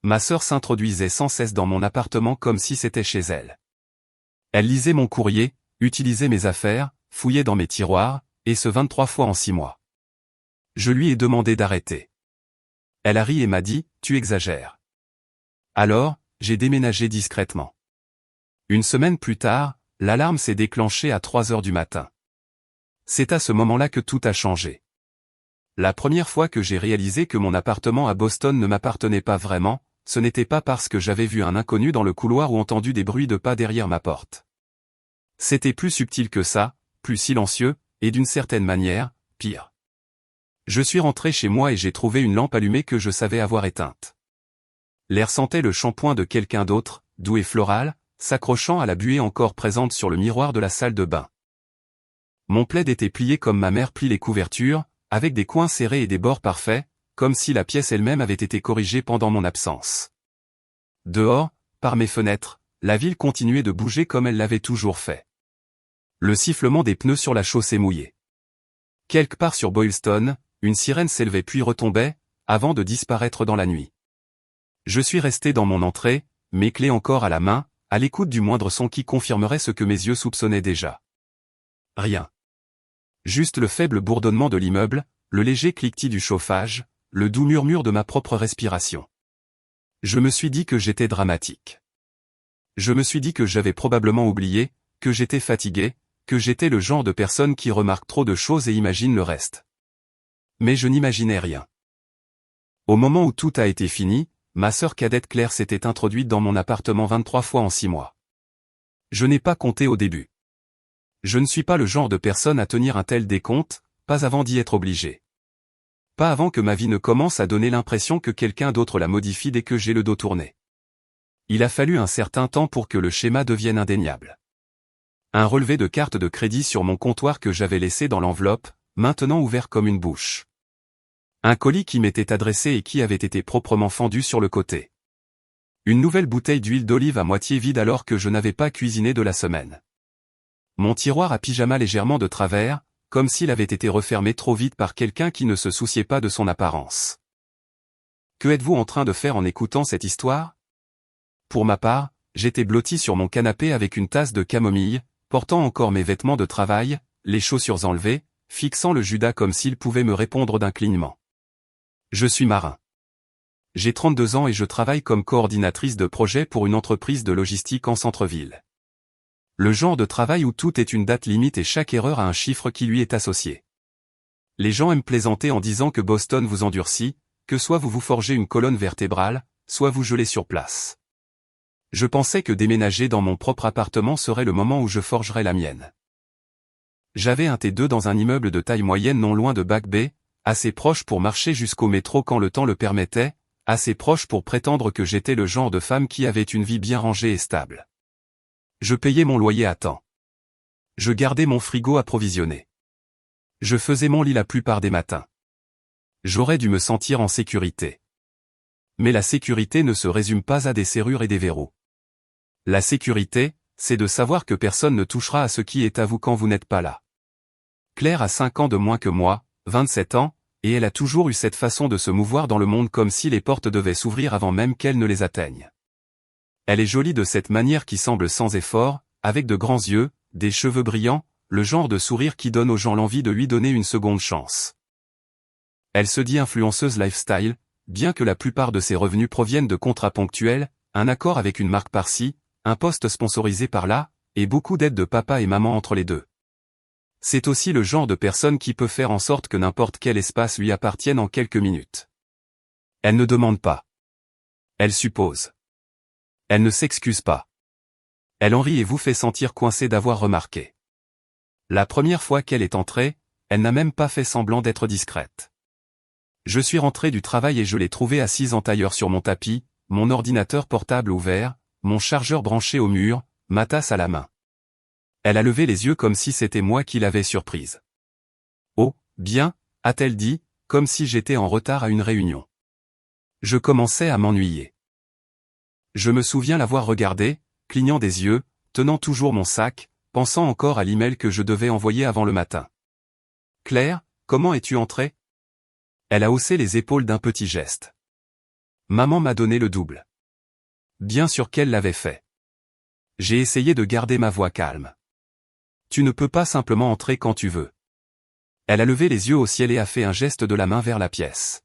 Ma sœur s'introduisait sans cesse dans mon appartement comme si c'était chez elle. Elle lisait mon courrier, utilisait mes affaires, fouillait dans mes tiroirs, et ce 23 fois en 6 mois. Je lui ai demandé d'arrêter. Elle a ri et m'a dit, tu exagères. Alors, j'ai déménagé discrètement. Une semaine plus tard, l'alarme s'est déclenchée à 3 heures du matin. C'est à ce moment-là que tout a changé. La première fois que j'ai réalisé que mon appartement à Boston ne m'appartenait pas vraiment, ce n'était pas parce que j'avais vu un inconnu dans le couloir ou entendu des bruits de pas derrière ma porte. C'était plus subtil que ça, plus silencieux, et d'une certaine manière, pire. Je suis rentré chez moi et j'ai trouvé une lampe allumée que je savais avoir éteinte. L'air sentait le shampoing de quelqu'un d'autre, doux et floral, s'accrochant à la buée encore présente sur le miroir de la salle de bain. Mon plaid était plié comme ma mère plie les couvertures, avec des coins serrés et des bords parfaits, comme si la pièce elle-même avait été corrigée pendant mon absence. Dehors, par mes fenêtres, la ville continuait de bouger comme elle l'avait toujours fait. Le sifflement des pneus sur la chaussée mouillée. Quelque part sur Boylston, une sirène s'élevait puis retombait, avant de disparaître dans la nuit. Je suis resté dans mon entrée, mes clés encore à la main, à l'écoute du moindre son qui confirmerait ce que mes yeux soupçonnaient déjà. Rien. Juste le faible bourdonnement de l'immeuble, le léger cliquetis du chauffage, le doux murmure de ma propre respiration. Je me suis dit que j'étais dramatique. Je me suis dit que j'avais probablement oublié, que j'étais fatigué, que j'étais le genre de personne qui remarque trop de choses et imagine le reste. Mais je n'imaginais rien. Au moment où tout a été fini, ma sœur cadette Claire s'était introduite dans mon appartement 23 fois en 6 mois. Je n'ai pas compté au début. Je ne suis pas le genre de personne à tenir un tel décompte, pas avant d'y être obligé. Pas avant que ma vie ne commence à donner l'impression que quelqu'un d'autre la modifie dès que j'ai le dos tourné. Il a fallu un certain temps pour que le schéma devienne indéniable. Un relevé de carte de crédit sur mon comptoir que j'avais laissé dans l'enveloppe, maintenant ouvert comme une bouche. Un colis qui m'était adressé et qui avait été proprement fendu sur le côté. Une nouvelle bouteille d'huile d'olive à moitié vide alors que je n'avais pas cuisiné de la semaine. Mon tiroir à pyjama légèrement de travers, comme s'il avait été refermé trop vite par quelqu'un qui ne se souciait pas de son apparence. Que êtes-vous en train de faire en écoutant cette histoire? Pour ma part, j'étais blotti sur mon canapé avec une tasse de camomille, portant encore mes vêtements de travail, les chaussures enlevées, fixant le Judas comme s'il pouvait me répondre d'un clignement. Je suis marin. J'ai 32 ans et je travaille comme coordinatrice de projet pour une entreprise de logistique en centre-ville. Le genre de travail où tout est une date limite et chaque erreur a un chiffre qui lui est associé. Les gens aiment plaisanter en disant que Boston vous endurcit, que soit vous vous forgez une colonne vertébrale, soit vous gelez sur place. Je pensais que déménager dans mon propre appartement serait le moment où je forgerais la mienne. J'avais un T2 dans un immeuble de taille moyenne non loin de Back Bay, assez proche pour marcher jusqu'au métro quand le temps le permettait, assez proche pour prétendre que j'étais le genre de femme qui avait une vie bien rangée et stable. Je payais mon loyer à temps. Je gardais mon frigo approvisionné. Je faisais mon lit la plupart des matins. J'aurais dû me sentir en sécurité. Mais la sécurité ne se résume pas à des serrures et des verrous. La sécurité, c'est de savoir que personne ne touchera à ce qui est à vous quand vous n'êtes pas là. Claire a 5 ans de moins que moi, 27 ans, et elle a toujours eu cette façon de se mouvoir dans le monde comme si les portes devaient s'ouvrir avant même qu'elle ne les atteigne. Elle est jolie de cette manière qui semble sans effort, avec de grands yeux, des cheveux brillants, le genre de sourire qui donne aux gens l'envie de lui donner une seconde chance. Elle se dit influenceuse lifestyle, bien que la plupart de ses revenus proviennent de contrats ponctuels, un accord avec une marque par-ci, un poste sponsorisé par-là, et beaucoup d'aides de papa et maman entre les deux. C'est aussi le genre de personne qui peut faire en sorte que n'importe quel espace lui appartienne en quelques minutes. Elle ne demande pas. Elle suppose. Elle ne s'excuse pas. Elle en rit et vous fait sentir coincé d'avoir remarqué. La première fois qu'elle est entrée, elle n'a même pas fait semblant d'être discrète. Je suis rentré du travail et je l'ai trouvée assise en tailleur sur mon tapis, mon ordinateur portable ouvert, mon chargeur branché au mur, ma tasse à la main. Elle a levé les yeux comme si c'était moi qui l'avais surprise. Oh, bien, a-t-elle dit, comme si j'étais en retard à une réunion. Je commençais à m'ennuyer. Je me souviens l'avoir regardée, clignant des yeux, tenant toujours mon sac, pensant encore à l'email que je devais envoyer avant le matin. « Claire, comment es-tu entrée ?» Elle a haussé les épaules d'un petit geste. Maman m'a donné le double. Bien sûr qu'elle l'avait fait. J'ai essayé de garder ma voix calme. Tu ne peux pas simplement entrer quand tu veux. Elle a levé les yeux au ciel et a fait un geste de la main vers la pièce.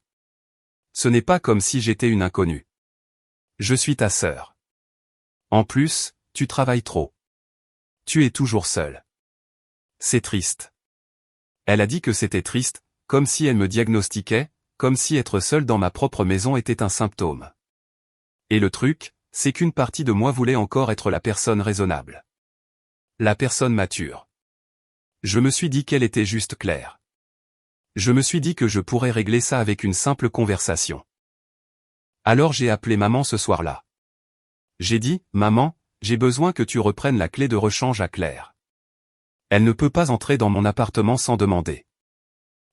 Ce n'est pas comme si j'étais une inconnue. Je suis ta sœur. En plus, tu travailles trop. Tu es toujours seule. C'est triste. Elle a dit que c'était triste, comme si elle me diagnostiquait, comme si être seule dans ma propre maison était un symptôme. Et le truc, c'est qu'une partie de moi voulait encore être la personne raisonnable. La personne mature. Je me suis dit qu'elle était juste claire. Je me suis dit que je pourrais régler ça avec une simple conversation. Alors j'ai appelé maman ce soir-là. J'ai dit, maman, j'ai besoin que tu reprennes la clé de rechange à Claire. Elle ne peut pas entrer dans mon appartement sans demander.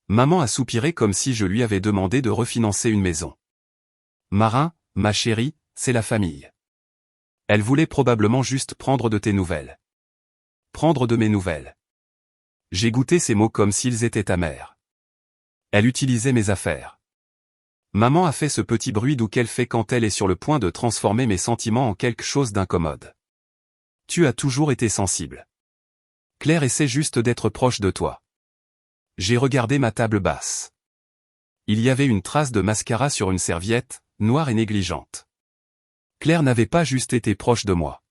Maman a soupiré comme si je lui avais demandé de refinancer une maison. Marin, ma chérie, c'est la famille. Elle voulait probablement juste prendre de tes nouvelles. Prendre de mes nouvelles. J'ai goûté ces mots comme s'ils étaient amers. Elle utilisait mes affaires. Maman a fait ce petit bruit doux qu'elle fait quand elle est sur le point de transformer mes sentiments en quelque chose d'incommode. Tu as toujours été sensible. Claire essaie juste d'être proche de toi. J'ai regardé ma table basse. Il y avait une trace de mascara sur une serviette, noire et négligente. Claire n'avait pas juste été proche de moi.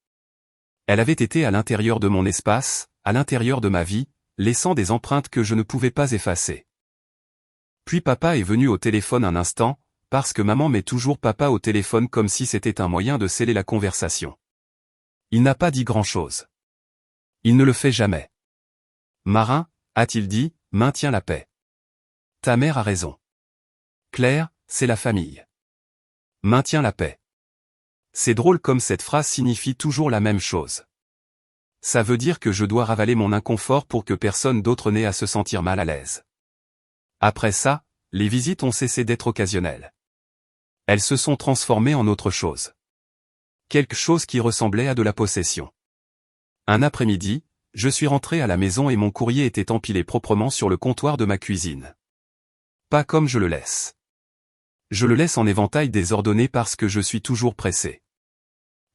Elle avait été à l'intérieur de mon espace, à l'intérieur de ma vie, laissant des empreintes que je ne pouvais pas effacer. Puis papa est venu au téléphone un instant, parce que maman met toujours papa au téléphone comme si c'était un moyen de sceller la conversation. Il n'a pas dit grand-chose. Il ne le fait jamais. Marin, a-t-il dit, maintiens la paix. Ta mère a raison. Claire, c'est la famille. Maintiens la paix. C'est drôle comme cette phrase signifie toujours la même chose. Ça veut dire que je dois ravaler mon inconfort pour que personne d'autre n'ait à se sentir mal à l'aise. Après ça, les visites ont cessé d'être occasionnelles. Elles se sont transformées en autre chose. Quelque chose qui ressemblait à de la possession. Un après-midi, je suis rentré à la maison et mon courrier était empilé proprement sur le comptoir de ma cuisine. Pas comme je le laisse. Je le laisse en éventail désordonné parce que je suis toujours pressé.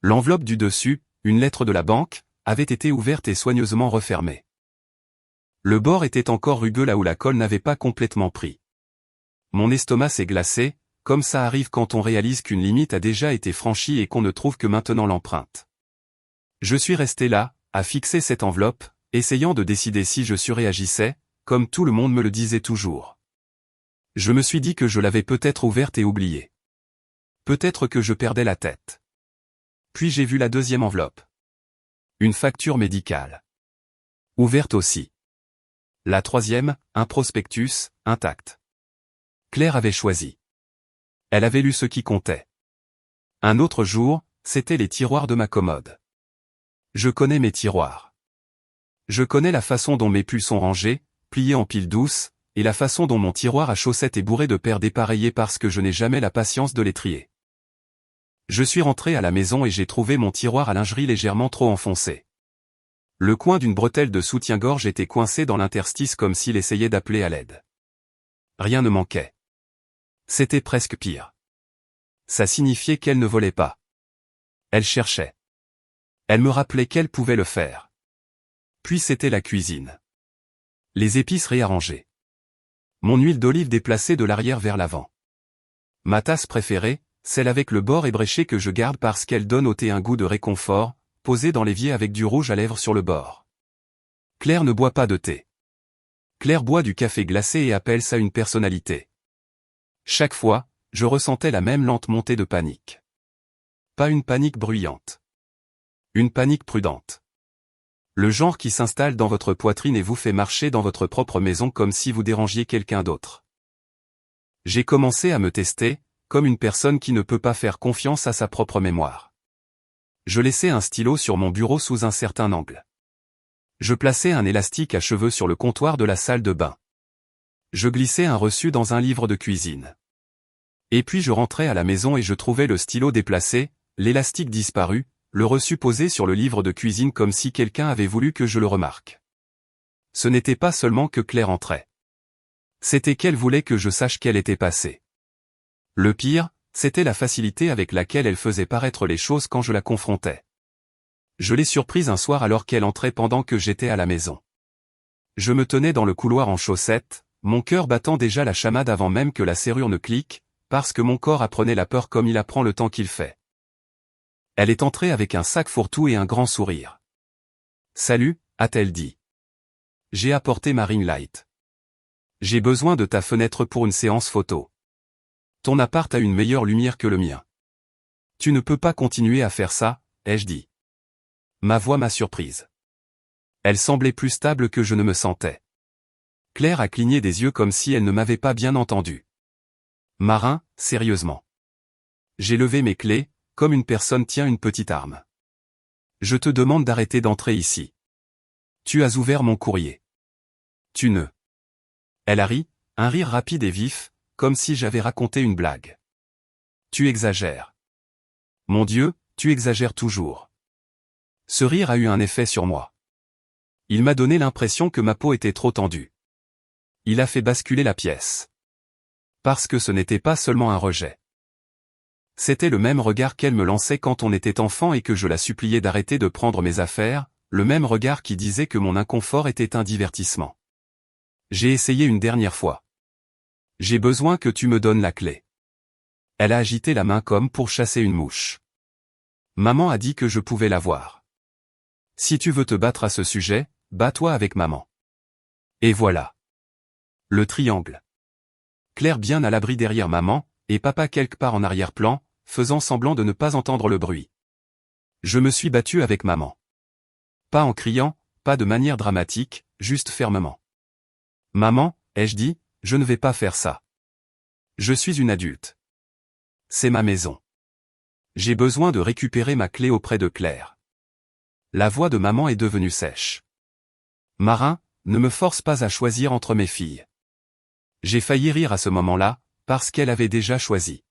L'enveloppe du dessus, une lettre de la banque, avait été ouverte et soigneusement refermée. Le bord était encore rugueux là où la colle n'avait pas complètement pris. Mon estomac s'est glacé, comme ça arrive quand on réalise qu'une limite a déjà été franchie et qu'on ne trouve que maintenant l'empreinte. Je suis resté là, à fixer cette enveloppe, essayant de décider si je surréagissais, comme tout le monde me le disait toujours. Je me suis dit que je l'avais peut-être ouverte et oubliée. Peut-être que je perdais la tête. Puis j'ai vu la deuxième enveloppe. Une facture médicale. Ouverte aussi. La troisième, un prospectus, intact. Claire avait choisi. Elle avait lu ce qui comptait. Un autre jour, c'était les tiroirs de ma commode. Je connais mes tiroirs. Je connais la façon dont mes pulls sont rangés, pliés en piles douces, et la façon dont mon tiroir à chaussettes est bourré de paires dépareillées parce que je n'ai jamais la patience de les trier. Je suis rentré à la maison et j'ai trouvé mon tiroir à lingerie légèrement trop enfoncé. Le coin d'une bretelle de soutien-gorge était coincé dans l'interstice comme s'il essayait d'appeler à l'aide. Rien ne manquait. C'était presque pire. Ça signifiait qu'elle ne volait pas. Elle cherchait. Elle me rappelait qu'elle pouvait le faire. Puis c'était la cuisine. Les épices réarrangées. Mon huile d'olive déplacée de l'arrière vers l'avant. Ma tasse préférée, celle avec le bord ébréché que je garde parce qu'elle donne au thé un goût de réconfort, posée dans l'évier avec du rouge à lèvres sur le bord. Claire ne boit pas de thé. Claire boit du café glacé et appelle ça une personnalité. Chaque fois, je ressentais la même lente montée de panique. Pas une panique bruyante. Une panique prudente. Le genre qui s'installe dans votre poitrine et vous fait marcher dans votre propre maison comme si vous dérangiez quelqu'un d'autre. J'ai commencé à me tester, comme une personne qui ne peut pas faire confiance à sa propre mémoire. Je laissais un stylo sur mon bureau sous un certain angle. Je plaçais un élastique à cheveux sur le comptoir de la salle de bain. Je glissais un reçu dans un livre de cuisine. Et puis je rentrais à la maison et je trouvais le stylo déplacé, l'élastique disparu, le reçu posé sur le livre de cuisine comme si quelqu'un avait voulu que je le remarque. Ce n'était pas seulement que Claire entrait. C'était qu'elle voulait que je sache qu'elle était passée. Le pire, c'était la facilité avec laquelle elle faisait paraître les choses quand je la confrontais. Je l'ai surprise un soir alors qu'elle entrait pendant que j'étais à la maison. Je me tenais dans le couloir en chaussettes, mon cœur battant déjà la chamade avant même que la serrure ne clique, parce que mon corps apprenait la peur comme il apprend le temps qu'il fait. Elle est entrée avec un sac fourre-tout et un grand sourire. « Salut », a-t-elle dit. « J'ai apporté ma ring light. J'ai besoin de ta fenêtre pour une séance photo. Ton appart a une meilleure lumière que le mien. Tu ne peux pas continuer à faire ça, ai-je dit. Ma voix m'a surprise. Elle semblait plus stable que je ne me sentais. Claire a cligné des yeux comme si elle ne m'avait pas bien entendu. Marin, sérieusement. J'ai levé mes clés, comme une personne tient une petite arme. Je te demande d'arrêter d'entrer ici. Tu as ouvert mon courrier. Tu ne. Elle a ri, un rire rapide et vif, comme si j'avais raconté une blague. Tu exagères. Mon Dieu, tu exagères toujours. Ce rire a eu un effet sur moi. Il m'a donné l'impression que ma peau était trop tendue. Il a fait basculer la pièce. Parce que ce n'était pas seulement un rejet. C'était le même regard qu'elle me lançait quand on était enfant et que je la suppliais d'arrêter de prendre mes affaires, le même regard qui disait que mon inconfort était un divertissement. J'ai essayé une dernière fois. J'ai besoin que tu me donnes la clé. Elle a agité la main comme pour chasser une mouche. Maman a dit que je pouvais l'avoir. Si tu veux te battre à ce sujet, bats-toi avec maman. Et voilà. Le triangle. Claire bien à l'abri derrière maman, et papa quelque part en arrière-plan, faisant semblant de ne pas entendre le bruit. Je me suis battu avec maman. Pas en criant, pas de manière dramatique, juste fermement. Maman, ai-je dit, je ne vais pas faire ça. Je suis une adulte. C'est ma maison. J'ai besoin de récupérer ma clé auprès de Claire. La voix de maman est devenue sèche. Marin, ne me force pas à choisir entre mes filles. J'ai failli rire à ce moment-là, parce qu'elle avait déjà choisi.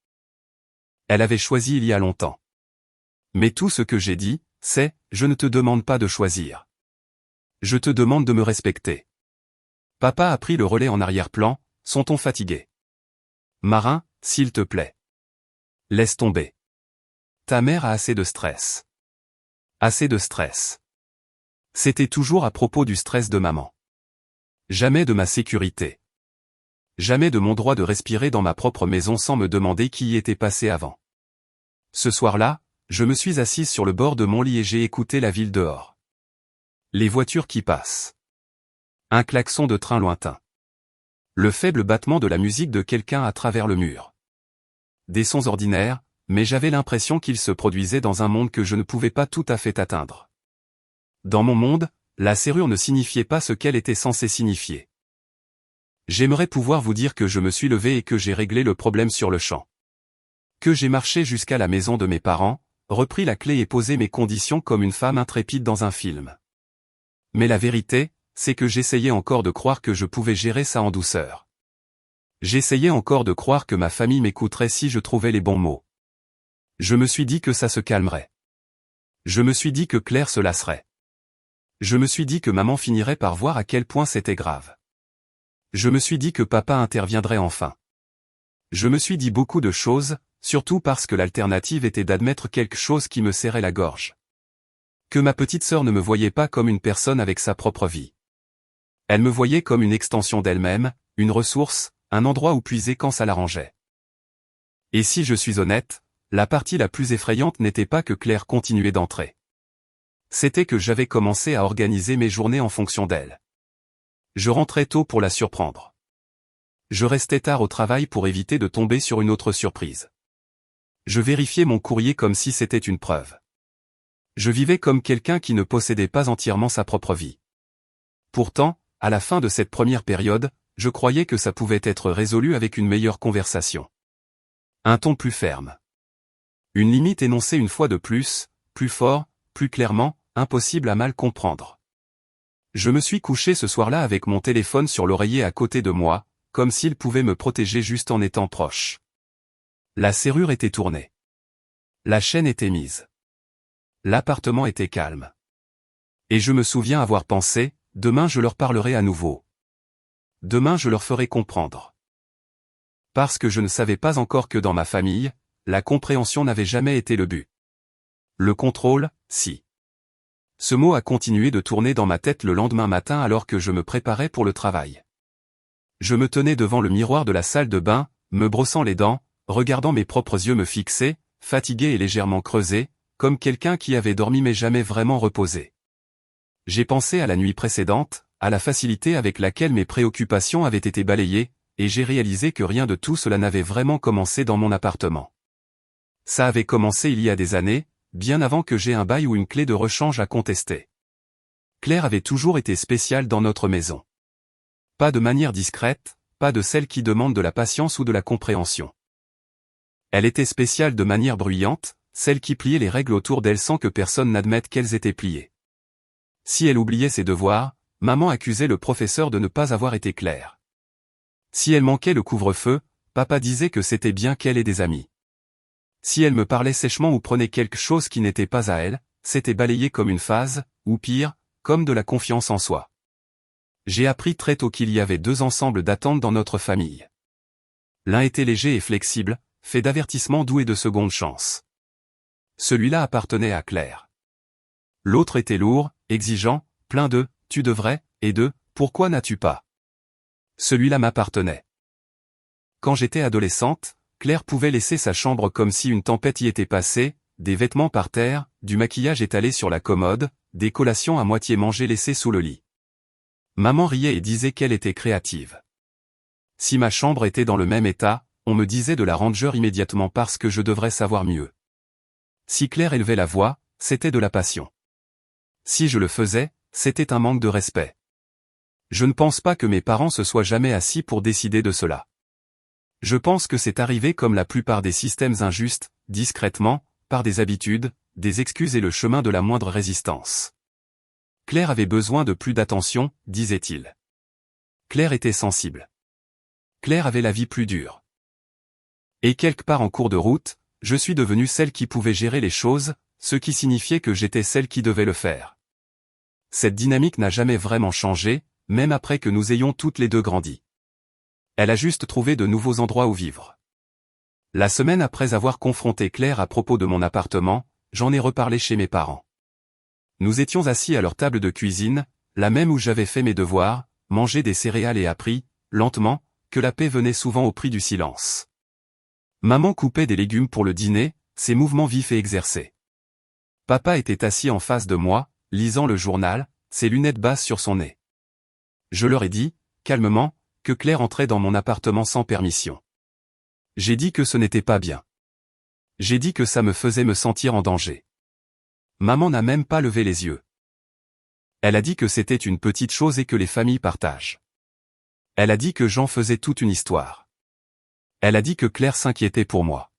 Elle avait choisi il y a longtemps. Mais tout ce que j'ai dit, c'est, je ne te demande pas de choisir. Je te demande de me respecter. Papa a pris le relais en arrière-plan, son ton fatigué. Marin, s'il te plaît. Laisse tomber. Ta mère a assez de stress. Assez de stress. C'était toujours à propos du stress de maman. Jamais de ma sécurité. Jamais de mon droit de respirer dans ma propre maison sans me demander qui y était passé avant. Ce soir-là, je me suis assise sur le bord de mon lit et j'ai écouté la ville dehors. Les voitures qui passent. Un klaxon de train lointain. Le faible battement de la musique de quelqu'un à travers le mur. Des sons ordinaires, mais j'avais l'impression qu'ils se produisaient dans un monde que je ne pouvais pas tout à fait atteindre. Dans mon monde, la serrure ne signifiait pas ce qu'elle était censée signifier. J'aimerais pouvoir vous dire que je me suis levé et que j'ai réglé le problème sur le champ. Que j'ai marché jusqu'à la maison de mes parents, repris la clé et posé mes conditions comme une femme intrépide dans un film. Mais la vérité, c'est que j'essayais encore de croire que je pouvais gérer ça en douceur. J'essayais encore de croire que ma famille m'écouterait si je trouvais les bons mots. Je me suis dit que ça se calmerait. Je me suis dit que Claire se lasserait. Je me suis dit que maman finirait par voir à quel point c'était grave. Je me suis dit que papa interviendrait enfin. Je me suis dit beaucoup de choses, surtout parce que l'alternative était d'admettre quelque chose qui me serrait la gorge. Que ma petite sœur ne me voyait pas comme une personne avec sa propre vie. Elle me voyait comme une extension d'elle-même, une ressource, un endroit où puiser quand ça l'arrangeait. Et si je suis honnête, la partie la plus effrayante n'était pas que Claire continuait d'entrer. C'était que j'avais commencé à organiser mes journées en fonction d'elle. Je rentrais tôt pour la surprendre. Je restais tard au travail pour éviter de tomber sur une autre surprise. Je vérifiais mon courrier comme si c'était une preuve. Je vivais comme quelqu'un qui ne possédait pas entièrement sa propre vie. Pourtant, à la fin de cette première période, je croyais que ça pouvait être résolu avec une meilleure conversation. Un ton plus ferme. Une limite énoncée une fois de plus, plus fort, plus clairement, impossible à mal comprendre. Je me suis couché ce soir-là avec mon téléphone sur l'oreiller à côté de moi, comme s'il pouvait me protéger juste en étant proche. La serrure était tournée. La chaîne était mise. L'appartement était calme. Et je me souviens avoir pensé, demain je leur parlerai à nouveau. Demain je leur ferai comprendre. Parce que je ne savais pas encore que dans ma famille, la compréhension n'avait jamais été le but. Le contrôle, si. Ce mot a continué de tourner dans ma tête le lendemain matin alors que je me préparais pour le travail. Je me tenais devant le miroir de la salle de bain, me brossant les dents, regardant mes propres yeux me fixer, fatigué et légèrement creusé, comme quelqu'un qui avait dormi mais jamais vraiment reposé. J'ai pensé à la nuit précédente, à la facilité avec laquelle mes préoccupations avaient été balayées, et j'ai réalisé que rien de tout cela n'avait vraiment commencé dans mon appartement. Ça avait commencé il y a des années, bien avant que j'aie un bail ou une clé de rechange à contester. Claire avait toujours été spéciale dans notre maison. Pas de manière discrète, pas de celle qui demande de la patience ou de la compréhension. Elle était spéciale de manière bruyante, celle qui pliait les règles autour d'elle sans que personne n'admette qu'elles étaient pliées. Si elle oubliait ses devoirs, maman accusait le professeur de ne pas avoir été claire. Si elle manquait le couvre-feu, papa disait que c'était bien qu'elle ait des amis. Si elle me parlait sèchement ou prenait quelque chose qui n'était pas à elle, c'était balayé comme une phase, ou pire, comme de la confiance en soi. J'ai appris très tôt qu'il y avait deux ensembles d'attentes dans notre famille. L'un était léger et flexible, fait d'avertissements doux et de seconde chance. Celui-là appartenait à Claire. L'autre était lourd, exigeant, plein de « tu devrais » et de « pourquoi n'as-tu pas ». Celui-là m'appartenait. Quand j'étais adolescente, Claire pouvait laisser sa chambre comme si une tempête y était passée, des vêtements par terre, du maquillage étalé sur la commode, des collations à moitié mangées laissées sous le lit. Maman riait et disait qu'elle était créative. Si ma chambre était dans le même état, on me disait de la ranger immédiatement parce que je devrais savoir mieux. Si Claire élevait la voix, c'était de la passion. Si je le faisais, c'était un manque de respect. Je ne pense pas que mes parents se soient jamais assis pour décider de cela. Je pense que c'est arrivé comme la plupart des systèmes injustes, discrètement, par des habitudes, des excuses et le chemin de la moindre résistance. Claire avait besoin de plus d'attention, disait-il. Claire était sensible. Claire avait la vie plus dure. Et quelque part en cours de route, je suis devenue celle qui pouvait gérer les choses, ce qui signifiait que j'étais celle qui devait le faire. Cette dynamique n'a jamais vraiment changé, même après que nous ayons toutes les deux grandi. Elle a juste trouvé de nouveaux endroits où vivre. La semaine après avoir confronté Claire à propos de mon appartement, j'en ai reparlé chez mes parents. Nous étions assis à leur table de cuisine, la même où j'avais fait mes devoirs, mangé des céréales et appris, lentement, que la paix venait souvent au prix du silence. Maman coupait des légumes pour le dîner, ses mouvements vifs et exercés. Papa était assis en face de moi, lisant le journal, ses lunettes basses sur son nez. Je leur ai dit, calmement, que Claire entrait dans mon appartement sans permission. J'ai dit que ce n'était pas bien. J'ai dit que ça me faisait me sentir en danger. Maman n'a même pas levé les yeux. Elle a dit que c'était une petite chose et que les familles partagent. Elle a dit que j'en faisais toute une histoire. Elle a dit que Claire s'inquiétait pour moi.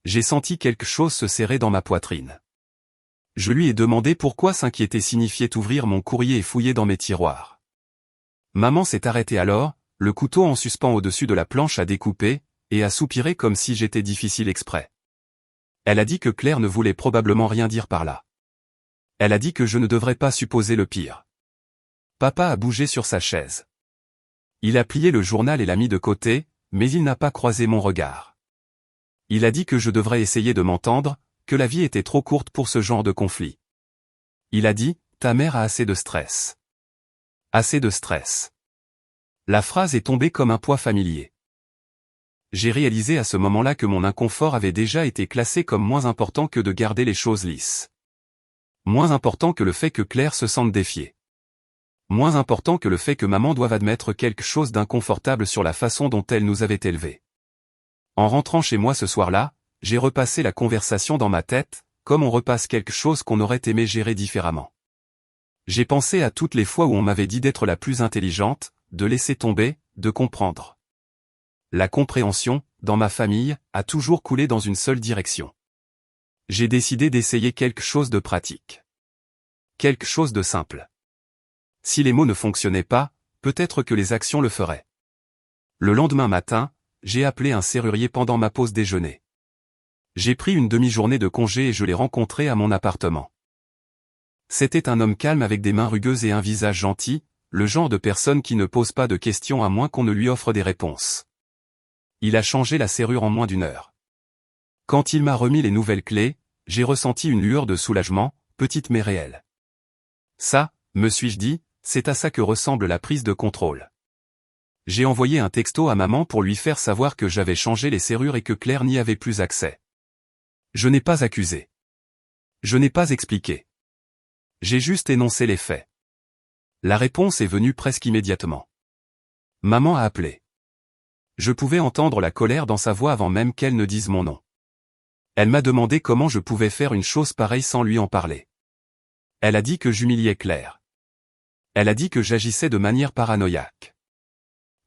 J'ai senti quelque chose se serrer dans ma poitrine. Je lui ai demandé pourquoi s'inquiéter signifiait ouvrir mon courrier et fouiller dans mes tiroirs. Maman s'est arrêtée alors, le couteau en suspens au-dessus de la planche à découper, et a soupiré comme si j'étais difficile exprès. Elle a dit que Claire ne voulait probablement rien dire par là. Elle a dit que je ne devrais pas supposer le pire. Papa a bougé sur sa chaise. Il a plié le journal et l'a mis de côté, mais il n'a pas croisé mon regard. Il a dit que je devrais essayer de m'entendre, que la vie était trop courte pour ce genre de conflit. Il a dit, ta mère a assez de stress. Assez de stress. La phrase est tombée comme un poids familier. J'ai réalisé à ce moment-là que mon inconfort avait déjà été classé comme moins important que de garder les choses lisses. Moins important que le fait que Claire se sente défiée. Moins important que le fait que maman doive admettre quelque chose d'inconfortable sur la façon dont elle nous avait élevés. En rentrant chez moi ce soir-là, j'ai repassé la conversation dans ma tête, comme on repasse quelque chose qu'on aurait aimé gérer différemment. J'ai pensé à toutes les fois où on m'avait dit d'être la plus intelligente, de laisser tomber, de comprendre. La compréhension, dans ma famille, a toujours coulé dans une seule direction. J'ai décidé d'essayer quelque chose de pratique. Quelque chose de simple. Si les mots ne fonctionnaient pas, peut-être que les actions le feraient. Le lendemain matin, j'ai appelé un serrurier pendant ma pause déjeuner. J'ai pris une demi-journée de congé et je l'ai rencontré à mon appartement. C'était un homme calme avec des mains rugueuses et un visage gentil, le genre de personne qui ne pose pas de questions à moins qu'on ne lui offre des réponses. Il a changé la serrure en moins d'1 heure. Quand il m'a remis les nouvelles clés, j'ai ressenti une lueur de soulagement, petite mais réelle. Ça, me suis-je dit, c'est à ça que ressemble la prise de contrôle. J'ai envoyé un texto à maman pour lui faire savoir que j'avais changé les serrures et que Claire n'y avait plus accès. Je n'ai pas accusé. Je n'ai pas expliqué. J'ai juste énoncé les faits. La réponse est venue presque immédiatement. Maman a appelé. Je pouvais entendre la colère dans sa voix avant même qu'elle ne dise mon nom. Elle m'a demandé comment je pouvais faire une chose pareille sans lui en parler. Elle a dit que j'humiliais Claire. Elle a dit que j'agissais de manière paranoïaque.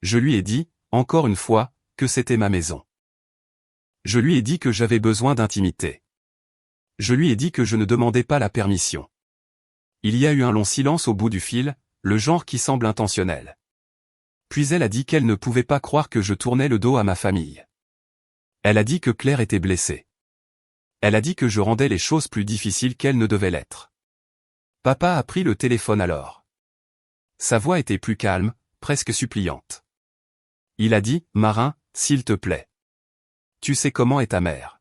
Je lui ai dit, encore une fois, que c'était ma maison. Je lui ai dit que j'avais besoin d'intimité. Je lui ai dit que je ne demandais pas la permission. Il y a eu un long silence au bout du fil, le genre qui semble intentionnel. Puis elle a dit qu'elle ne pouvait pas croire que je tournais le dos à ma famille. Elle a dit que Claire était blessée. Elle a dit que je rendais les choses plus difficiles qu'elles ne devaient l'être. Papa a pris le téléphone alors. Sa voix était plus calme, presque suppliante. Il a dit, Marin, s'il te plaît. Tu sais comment est ta mère.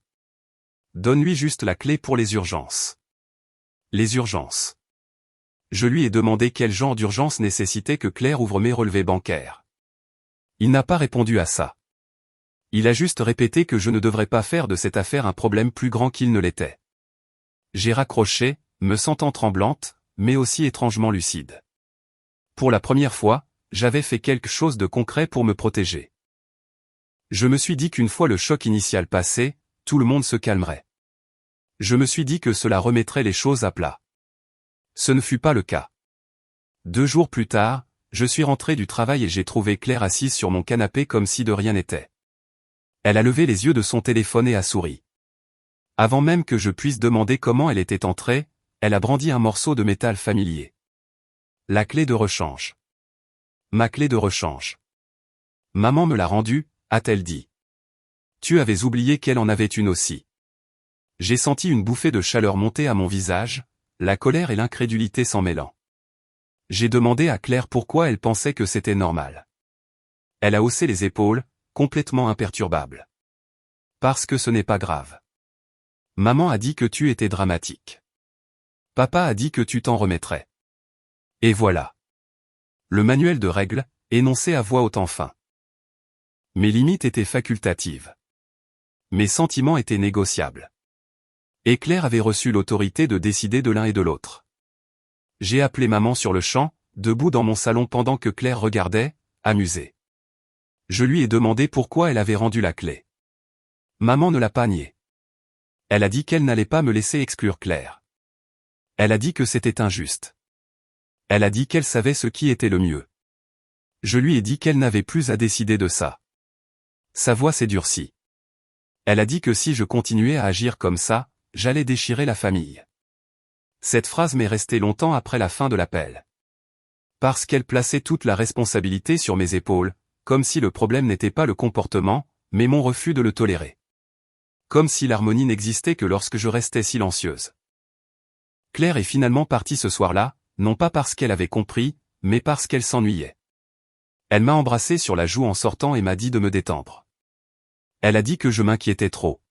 Donne-lui juste la clé pour les urgences. Les urgences. Je lui ai demandé quel genre d'urgence nécessitait que Claire ouvre mes relevés bancaires. Il n'a pas répondu à ça. Il a juste répété que je ne devrais pas faire de cette affaire un problème plus grand qu'il ne l'était. J'ai raccroché, me sentant tremblante, mais aussi étrangement lucide. Pour la première fois, j'avais fait quelque chose de concret pour me protéger. Je me suis dit qu'une fois le choc initial passé, tout le monde se calmerait. Je me suis dit que cela remettrait les choses à plat. Ce ne fut pas le cas. 2 jours plus tard, je suis rentré du travail et j'ai trouvé Claire assise sur mon canapé comme si de rien n'était. Elle a levé les yeux de son téléphone et a souri. Avant même que je puisse demander comment elle était entrée, elle a brandi un morceau de métal familier. La clé de rechange. Ma clé de rechange. Maman me l'a rendue, a-t-elle dit. Tu avais oublié qu'elle en avait une aussi. J'ai senti une bouffée de chaleur monter à mon visage, la colère et l'incrédulité s'en mêlant. J'ai demandé à Claire pourquoi elle pensait que c'était normal. Elle a haussé les épaules, complètement imperturbable. Parce que ce n'est pas grave. Maman a dit que tu étais dramatique. Papa a dit que tu t'en remettrais. Et voilà. Le manuel de règles, énoncé à voix haute enfin. Mes limites étaient facultatives. Mes sentiments étaient négociables. Et Claire avait reçu l'autorité de décider de l'un et de l'autre. J'ai appelé maman sur le champ, debout dans mon salon pendant que Claire regardait, amusée. Je lui ai demandé pourquoi elle avait rendu la clé. Maman ne l'a pas nié. Elle a dit qu'elle n'allait pas me laisser exclure Claire. Elle a dit que c'était injuste. Elle a dit qu'elle savait ce qui était le mieux. Je lui ai dit qu'elle n'avait plus à décider de ça. Sa voix s'est durcie. Elle a dit que si je continuais à agir comme ça, j'allais déchirer la famille. Cette phrase m'est restée longtemps après la fin de l'appel. Parce qu'elle plaçait toute la responsabilité sur mes épaules, comme si le problème n'était pas le comportement, mais mon refus de le tolérer. Comme si l'harmonie n'existait que lorsque je restais silencieuse. Claire est finalement partie ce soir-là, non pas parce qu'elle avait compris, mais parce qu'elle s'ennuyait. Elle m'a embrassé sur la joue en sortant et m'a dit de me détendre. Elle a dit que je m'inquiétais trop.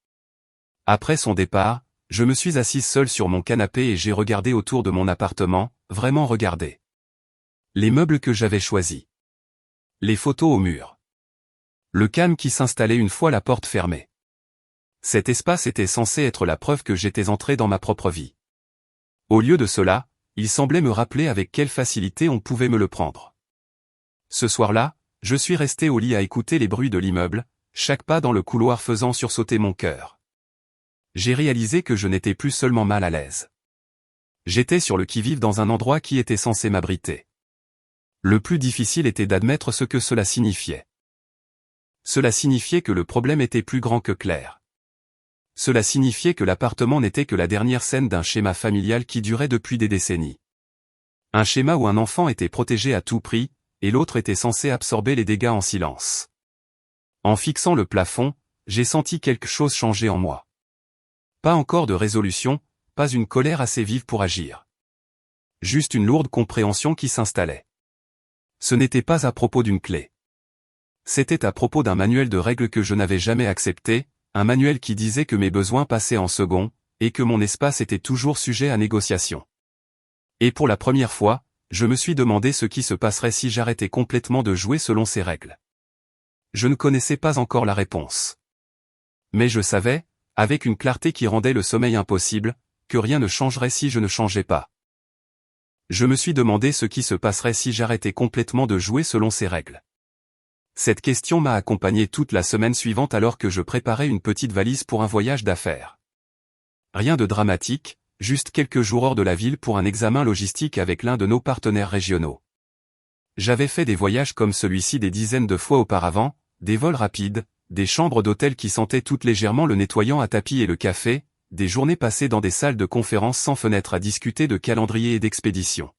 Après son départ, je me suis assise seule sur mon canapé et j'ai regardé autour de mon appartement, vraiment regardé. Les meubles que j'avais choisis. Les photos au mur. Le calme qui s'installait une fois la porte fermée. Cet espace était censé être la preuve que j'étais entré dans ma propre vie. Au lieu de cela, il semblait me rappeler avec quelle facilité on pouvait me le prendre. Ce soir-là, je suis resté au lit à écouter les bruits de l'immeuble, chaque pas dans le couloir faisant sursauter mon cœur. J'ai réalisé que je n'étais plus seulement mal à l'aise. J'étais sur le qui-vive dans un endroit qui était censé m'abriter. Le plus difficile était d'admettre ce que cela signifiait. Cela signifiait que le problème était plus grand que Claire. Cela signifiait que l'appartement n'était que la dernière scène d'un schéma familial qui durait depuis des décennies. Un schéma où un enfant était protégé à tout prix, et l'autre était censé absorber les dégâts en silence. En fixant le plafond, j'ai senti quelque chose changer en moi. Pas encore de résolution, pas une colère assez vive pour agir. Juste une lourde compréhension qui s'installait. Ce n'était pas à propos d'une clé. C'était à propos d'un manuel de règles que je n'avais jamais accepté, un manuel qui disait que mes besoins passaient en second, et que mon espace était toujours sujet à négociation. Et pour la première fois, je me suis demandé ce qui se passerait si j'arrêtais complètement de jouer selon ces règles. Je ne connaissais pas encore la réponse. Mais je savais, avec une clarté qui rendait le sommeil impossible, que rien ne changerait si je ne changeais pas. Je me suis demandé ce qui se passerait si j'arrêtais complètement de jouer selon ces règles. Cette question m'a accompagné toute la semaine suivante alors que je préparais une petite valise pour un voyage d'affaires. Rien de dramatique, juste quelques jours hors de la ville pour un examen logistique avec l'un de nos partenaires régionaux. J'avais fait des voyages comme celui-ci des dizaines de fois auparavant, des vols rapides, des chambres d'hôtel qui sentaient toutes légèrement le nettoyant à tapis et le café, des journées passées dans des salles de conférence sans fenêtre à discuter de calendrier et d'expédition.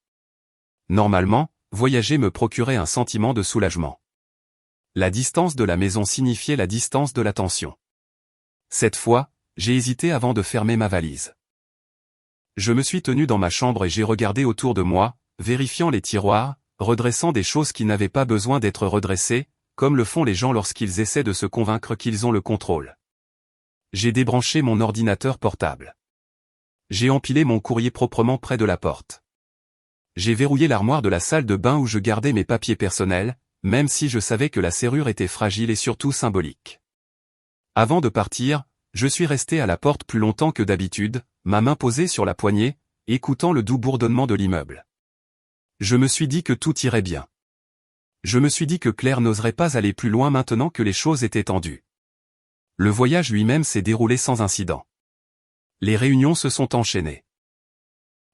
Normalement, voyager me procurait un sentiment de soulagement. La distance de la maison signifiait la distance de l'attention. Cette fois, j'ai hésité avant de fermer ma valise. Je me suis tenu dans ma chambre et j'ai regardé autour de moi, vérifiant les tiroirs, redressant des choses qui n'avaient pas besoin d'être redressées, comme le font les gens lorsqu'ils essaient de se convaincre qu'ils ont le contrôle. J'ai débranché mon ordinateur portable. J'ai empilé mon courrier proprement près de la porte. J'ai verrouillé l'armoire de la salle de bain où je gardais mes papiers personnels, même si je savais que la serrure était fragile et surtout symbolique. Avant de partir, je suis resté à la porte plus longtemps que d'habitude, ma main posée sur la poignée, écoutant le doux bourdonnement de l'immeuble. Je me suis dit que tout irait bien. Je me suis dit que Claire n'oserait pas aller plus loin maintenant que les choses étaient tendues. Le voyage lui-même s'est déroulé sans incident. Les réunions se sont enchaînées.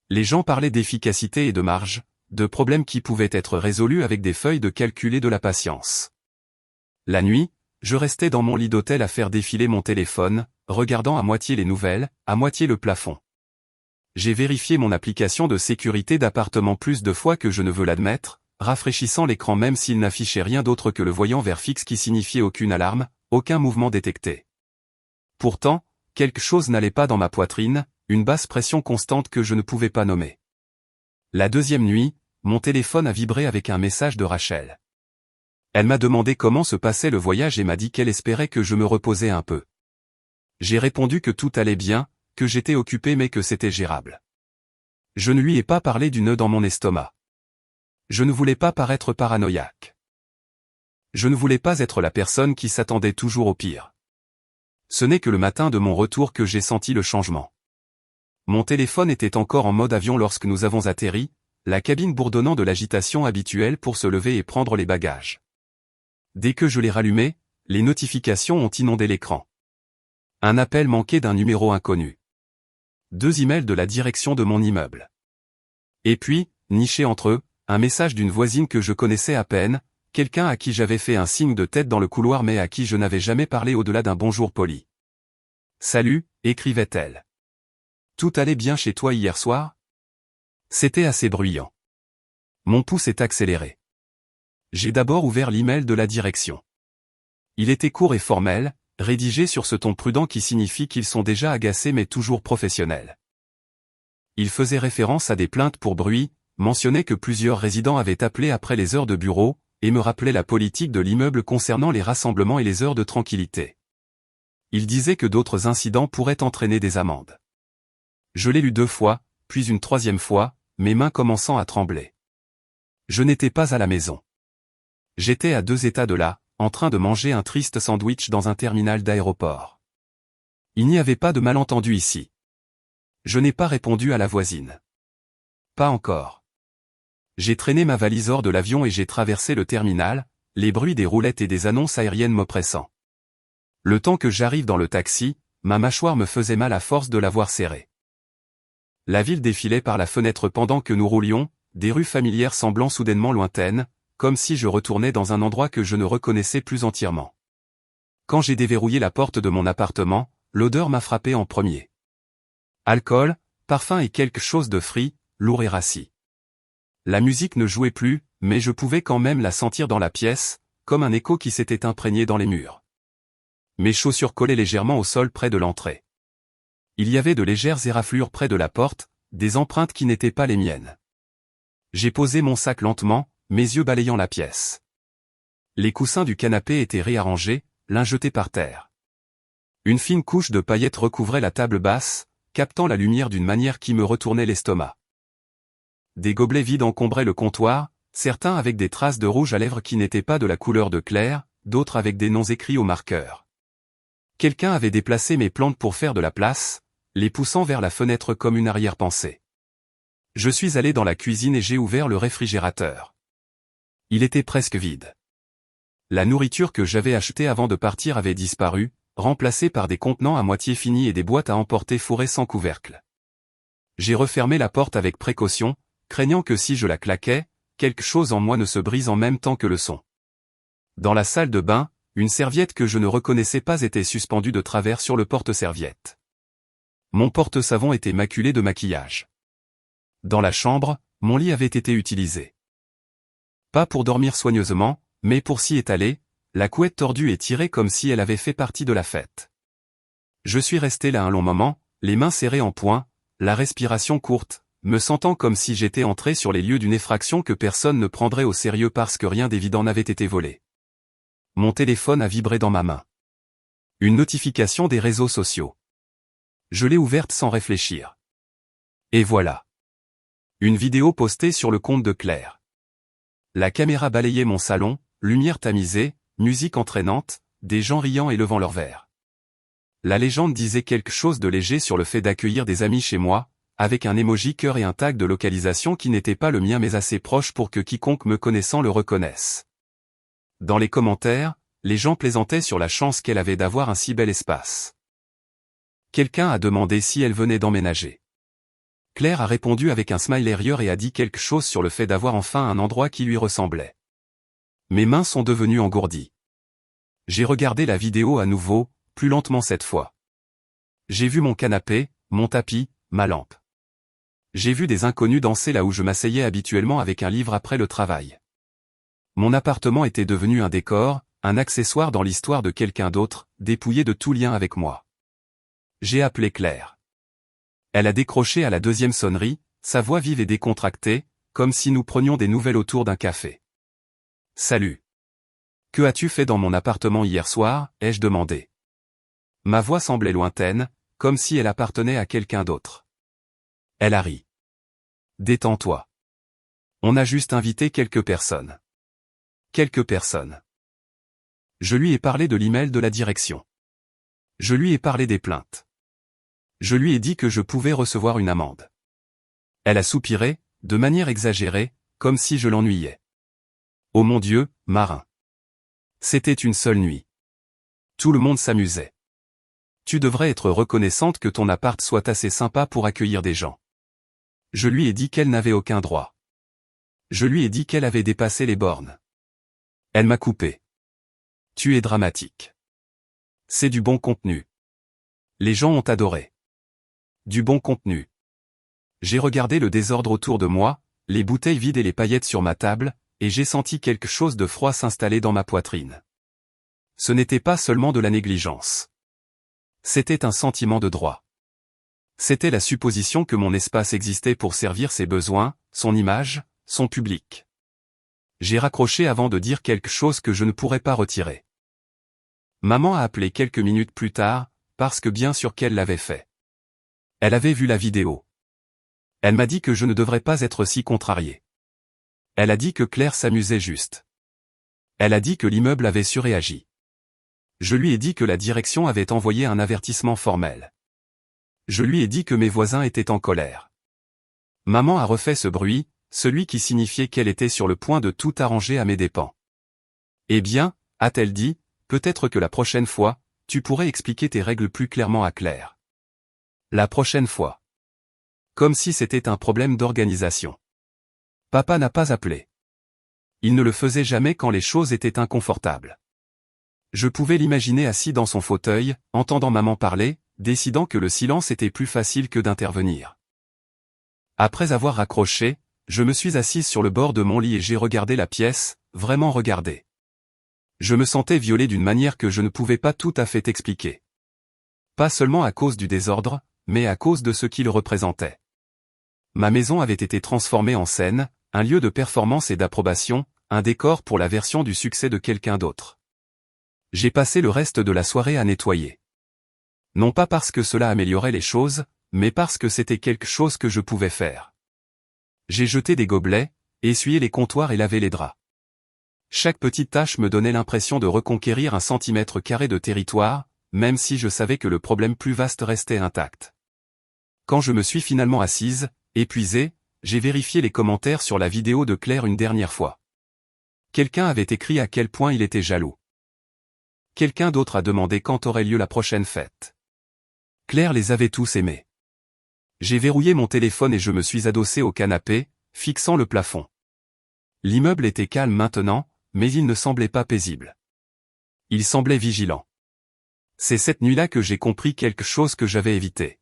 Les gens parlaient d'efficacité et de marge, de problèmes qui pouvaient être résolus avec des feuilles de calcul et de la patience. La nuit, je restais dans mon lit d'hôtel à faire défiler mon téléphone, regardant à moitié les nouvelles, à moitié le plafond. J'ai vérifié mon application de sécurité d'appartement plus de fois que je ne veux l'admettre, rafraîchissant l'écran même s'il n'affichait rien d'autre que le voyant vert fixe qui signifiait aucune alarme, aucun mouvement détecté. Pourtant, quelque chose n'allait pas dans ma poitrine, une basse pression constante que je ne pouvais pas nommer. La deuxième nuit, mon téléphone a vibré avec un message de Rachel. Elle m'a demandé comment se passait le voyage et m'a dit qu'elle espérait que je me reposais un peu. J'ai répondu que tout allait bien, que j'étais occupé mais que c'était gérable. Je ne lui ai pas parlé du nœud dans mon estomac. Je ne voulais pas paraître paranoïaque. Je ne voulais pas être la personne qui s'attendait toujours au pire. Ce n'est que le matin de mon retour que j'ai senti le changement. Mon téléphone était encore en mode avion lorsque nous avons atterri, la cabine bourdonnant de l'agitation habituelle pour se lever et prendre les bagages. Dès que je l'ai rallumé, les notifications ont inondé l'écran. Un appel manqué d'un numéro inconnu. 2 emails de la direction de mon immeuble. Et puis, niché entre eux, un message d'une voisine que je connaissais à peine, quelqu'un à qui j'avais fait un signe de tête dans le couloir mais à qui je n'avais jamais parlé au-delà d'un bonjour poli. « Salut », écrivait-elle. « Tout allait bien chez toi hier soir ?» C'était assez bruyant. Mon pouce est accéléré. J'ai d'abord ouvert l'email de la direction. Il était court et formel, rédigé sur ce ton prudent qui signifie qu'ils sont déjà agacés mais toujours professionnels. Il faisait référence à des plaintes pour bruit, mentionnait que plusieurs résidents avaient appelé après les heures de bureau, et me rappelait la politique de l'immeuble concernant les rassemblements et les heures de tranquillité. Il disait que d'autres incidents pourraient entraîner des amendes. Je l'ai lu 2 fois, puis une 3e fois, mes mains commençant à trembler. Je n'étais pas à la maison. J'étais à 2 états de là, en train de manger un triste sandwich dans un terminal d'aéroport. Il n'y avait pas de malentendu ici. Je n'ai pas répondu à la voisine. Pas encore. J'ai traîné ma valise hors de l'avion et j'ai traversé le terminal, les bruits des roulettes et des annonces aériennes m'oppressant. Le temps que j'arrive dans le taxi, ma mâchoire me faisait mal à force de l'avoir serrée. La ville défilait par la fenêtre pendant que nous roulions, des rues familières semblant soudainement lointaines, comme si je retournais dans un endroit que je ne reconnaissais plus entièrement. Quand j'ai déverrouillé la porte de mon appartement, l'odeur m'a frappé en premier. Alcool, parfum et quelque chose de frit, lourd et rassis. La musique ne jouait plus, mais je pouvais quand même la sentir dans la pièce, comme un écho qui s'était imprégné dans les murs. Mes chaussures collaient légèrement au sol près de l'entrée. Il y avait de légères éraflures près de la porte, des empreintes qui n'étaient pas les miennes. J'ai posé mon sac lentement, mes yeux balayant la pièce. Les coussins du canapé étaient réarrangés, l'un jeté par terre. Une fine couche de paillettes recouvrait la table basse, captant la lumière d'une manière qui me retournait l'estomac. Des gobelets vides encombraient le comptoir, certains avec des traces de rouge à lèvres qui n'étaient pas de la couleur de Claire, d'autres avec des noms écrits au marqueur. Quelqu'un avait déplacé mes plantes pour faire de la place, les poussant vers la fenêtre comme une arrière-pensée. Je suis allé dans la cuisine et j'ai ouvert le réfrigérateur. Il était presque vide. La nourriture que j'avais achetée avant de partir avait disparu, remplacée par des contenants à moitié finis et des boîtes à emporter fourrées sans couvercle. J'ai refermé la porte avec précaution, craignant que si je la claquais, quelque chose en moi ne se brise en même temps que le son. Dans la salle de bain, une serviette que je ne reconnaissais pas était suspendue de travers sur le porte-serviette. Mon porte-savon était maculé de maquillage. Dans la chambre, mon lit avait été utilisé. Pas pour dormir soigneusement, mais pour s'y étaler, la couette tordue et tirée comme si elle avait fait partie de la fête. Je suis resté là un long moment, les mains serrées en poing, la respiration courte, me sentant comme si j'étais entré sur les lieux d'une effraction que personne ne prendrait au sérieux parce que rien d'évident n'avait été volé. Mon téléphone a vibré dans ma main. Une notification des réseaux sociaux. Je l'ai ouverte sans réfléchir. Et voilà. Une vidéo postée sur le compte de Claire. La caméra balayait mon salon, lumière tamisée, musique entraînante, des gens riant et levant leurs verres. La légende disait quelque chose de léger sur le fait d'accueillir des amis chez moi, avec un emoji cœur et un tag de localisation qui n'était pas le mien mais assez proche pour que quiconque me connaissant le reconnaisse. Dans les commentaires, les gens plaisantaient sur la chance qu'elle avait d'avoir un si bel espace. Quelqu'un a demandé si elle venait d'emménager. Claire a répondu avec un smiley rieur et a dit quelque chose sur le fait d'avoir enfin un endroit qui lui ressemblait. Mes mains sont devenues engourdies. J'ai regardé la vidéo à nouveau, plus lentement cette fois. J'ai vu mon canapé, mon tapis, ma lampe. J'ai vu des inconnus danser là où je m'asseyais habituellement avec un livre après le travail. Mon appartement était devenu un décor, un accessoire dans l'histoire de quelqu'un d'autre, dépouillé de tout lien avec moi. J'ai appelé Claire. Elle a décroché à la deuxième sonnerie, sa voix vive et décontractée, comme si nous prenions des nouvelles autour d'un café. « Salut. Que as-tu fait dans mon appartement hier soir ?» ai-je demandé. Ma voix semblait lointaine, comme si elle appartenait à quelqu'un d'autre. Elle a ri. « Détends-toi. On a juste invité quelques personnes. » Quelques personnes. Je lui ai parlé de l'email de la direction. Je lui ai parlé des plaintes. Je lui ai dit que je pouvais recevoir une amende. Elle a soupiré, de manière exagérée, comme si je l'ennuyais. Oh mon Dieu, Marin. C'était une seule nuit. Tout le monde s'amusait. Tu devrais être reconnaissante que ton appart soit assez sympa pour accueillir des gens. Je lui ai dit qu'elle n'avait aucun droit. Je lui ai dit qu'elle avait dépassé les bornes. Elle m'a coupé. Tu es dramatique. C'est du bon contenu. Les gens ont adoré. Du bon contenu. J'ai regardé le désordre autour de moi, les bouteilles vides et les paillettes sur ma table, et j'ai senti quelque chose de froid s'installer dans ma poitrine. Ce n'était pas seulement de la négligence. C'était un sentiment de droit. C'était la supposition que mon espace existait pour servir ses besoins, son image, son public. J'ai raccroché avant de dire quelque chose que je ne pourrais pas retirer. Maman a appelé quelques minutes plus tard, parce que bien sûr qu'elle l'avait fait. Elle avait vu la vidéo. Elle m'a dit que je ne devrais pas être si contrarié. Elle a dit que Claire s'amusait juste. Elle a dit que l'immeuble avait surréagi. Je lui ai dit que la direction avait envoyé un avertissement formel. Je lui ai dit que mes voisins étaient en colère. Maman a refait ce bruit, celui qui signifiait qu'elle était sur le point de tout arranger à mes dépens. Eh bien, a-t-elle dit, peut-être que la prochaine fois, tu pourrais expliquer tes règles plus clairement à Claire. La prochaine fois. Comme si c'était un problème d'organisation. Papa n'a pas appelé. Il ne le faisait jamais quand les choses étaient inconfortables. Je pouvais l'imaginer assis dans son fauteuil, entendant maman parler, décidant que le silence était plus facile que d'intervenir. Après avoir raccroché, je me suis assise sur le bord de mon lit et j'ai regardé la pièce, vraiment regardé. Je me sentais violé d'une manière que je ne pouvais pas tout à fait expliquer. Pas seulement à cause du désordre, mais à cause de ce qu'il représentait. Ma maison avait été transformée en scène, un lieu de performance et d'approbation, un décor pour la version du succès de quelqu'un d'autre. J'ai passé le reste de la soirée à nettoyer. Non pas parce que cela améliorait les choses, mais parce que c'était quelque chose que je pouvais faire. J'ai jeté des gobelets, essuyé les comptoirs et lavé les draps. Chaque petite tâche me donnait l'impression de reconquérir un centimètre carré de territoire, même si je savais que le problème plus vaste restait intact. Quand je me suis finalement assise, épuisée, j'ai vérifié les commentaires sur la vidéo de Claire une dernière fois. Quelqu'un avait écrit à quel point il était jaloux. Quelqu'un d'autre a demandé quand aurait lieu la prochaine fête. Claire les avait tous aimés. J'ai verrouillé mon téléphone et je me suis adossé au canapé, fixant le plafond. L'immeuble était calme maintenant, mais il ne semblait pas paisible. Il semblait vigilant. C'est cette nuit-là que j'ai compris quelque chose que j'avais évité.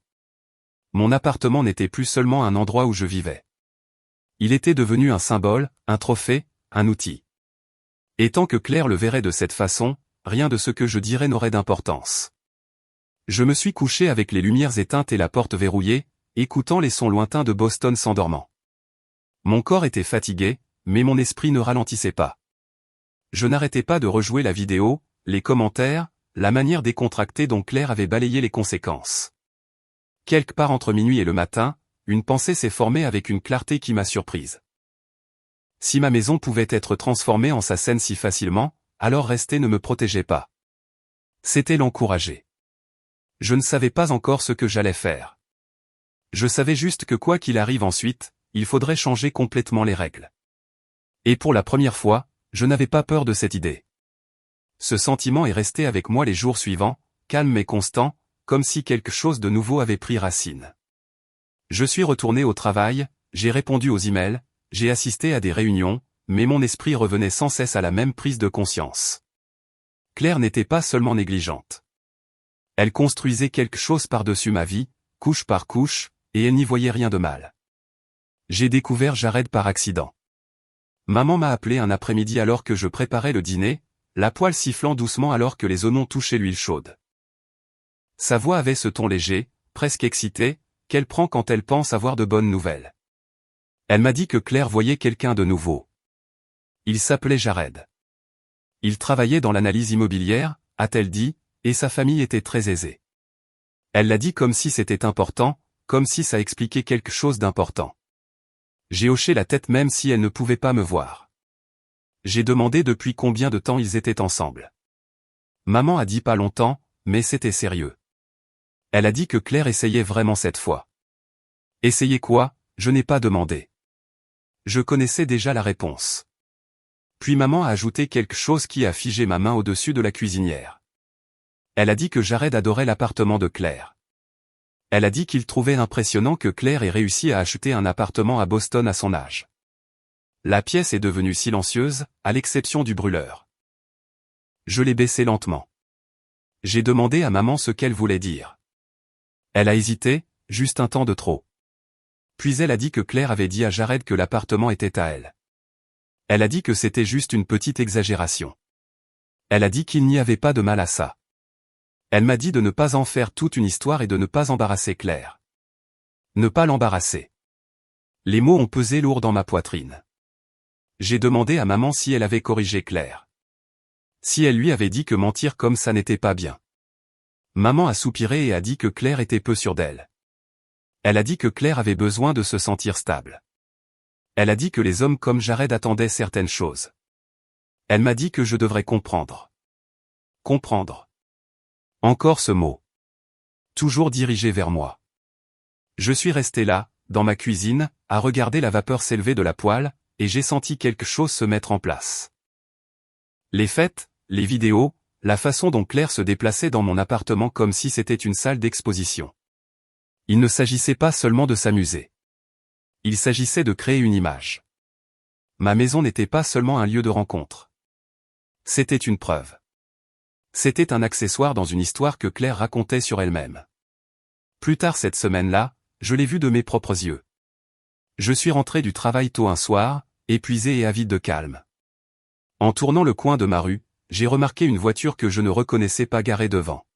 Mon appartement n'était plus seulement un endroit où je vivais. Il était devenu un symbole, un trophée, un outil. Et tant que Claire le verrait de cette façon, rien de ce que je dirais n'aurait d'importance. Je me suis couché avec les lumières éteintes et la porte verrouillée, écoutant les sons lointains de Boston s'endormant. Mon corps était fatigué, mais mon esprit ne ralentissait pas. Je n'arrêtais pas de rejouer la vidéo, les commentaires, la manière décontractée dont Claire avait balayé les conséquences. Quelque part entre minuit et le matin, une pensée s'est formée avec une clarté qui m'a surprise. Si ma maison pouvait être transformée en sa scène si facilement, alors rester ne me protégeait pas. C'était l'encourager. Je ne savais pas encore ce que j'allais faire. Je savais juste que quoi qu'il arrive ensuite, il faudrait changer complètement les règles. Et pour la première fois, je n'avais pas peur de cette idée. Ce sentiment est resté avec moi les jours suivants, calme et constant, comme si quelque chose de nouveau avait pris racine. Je suis retourné au travail, j'ai répondu aux emails, j'ai assisté à des réunions, mais mon esprit revenait sans cesse à la même prise de conscience. Claire n'était pas seulement négligente. Elle construisait quelque chose par-dessus ma vie, couche par couche, et elle n'y voyait rien de mal. J'ai découvert Jared par accident. Maman m'a appelé un après-midi alors que je préparais le dîner, la poêle sifflant doucement alors que les oignons touchaient l'huile chaude. Sa voix avait ce ton léger, presque excité, qu'elle prend quand elle pense avoir de bonnes nouvelles. Elle m'a dit que Claire voyait quelqu'un de nouveau. Il s'appelait Jared. Il travaillait dans l'analyse immobilière, a-t-elle dit, et sa famille était très aisée. Elle l'a dit comme si c'était important, comme si ça expliquait quelque chose d'important. J'ai hoché la tête même si elle ne pouvait pas me voir. J'ai demandé depuis combien de temps ils étaient ensemble. Maman a dit pas longtemps, mais c'était sérieux. Elle a dit que Claire essayait vraiment cette fois. Essayer quoi? Je n'ai pas demandé. Je connaissais déjà la réponse. Puis maman a ajouté quelque chose qui a figé ma main au-dessus de la cuisinière. Elle a dit que Jared adorait l'appartement de Claire. Elle a dit qu'il trouvait impressionnant que Claire ait réussi à acheter un appartement à Boston à son âge. La pièce est devenue silencieuse, à l'exception du brûleur. Je l'ai baissé lentement. J'ai demandé à maman ce qu'elle voulait dire. Elle a hésité, juste un temps de trop. Puis elle a dit que Claire avait dit à Jared que l'appartement était à elle. Elle a dit que c'était juste une petite exagération. Elle a dit qu'il n'y avait pas de mal à ça. Elle m'a dit de ne pas en faire toute une histoire et de ne pas embarrasser Claire. Ne pas l'embarrasser. Les mots ont pesé lourd dans ma poitrine. J'ai demandé à maman si elle avait corrigé Claire. Si elle lui avait dit que mentir comme ça n'était pas bien. Maman a soupiré et a dit que Claire était peu sûre d'elle. Elle a dit que Claire avait besoin de se sentir stable. Elle a dit que les hommes comme Jared attendaient certaines choses. Elle m'a dit que je devrais comprendre. Comprendre. Encore ce mot. Toujours dirigé vers moi. Je suis resté là, dans ma cuisine, à regarder la vapeur s'élever de la poêle, et j'ai senti quelque chose se mettre en place. Les fêtes, les vidéos, la façon dont Claire se déplaçait dans mon appartement comme si c'était une salle d'exposition. Il ne s'agissait pas seulement de s'amuser. Il s'agissait de créer une image. Ma maison n'était pas seulement un lieu de rencontre. C'était une preuve. C'était un accessoire dans une histoire que Claire racontait sur elle-même. Plus tard cette semaine-là, je l'ai vue de mes propres yeux. Je suis rentré du travail tôt un soir, épuisé et avide de calme. En tournant le coin de ma rue, j'ai remarqué une voiture que je ne reconnaissais pas garée devant.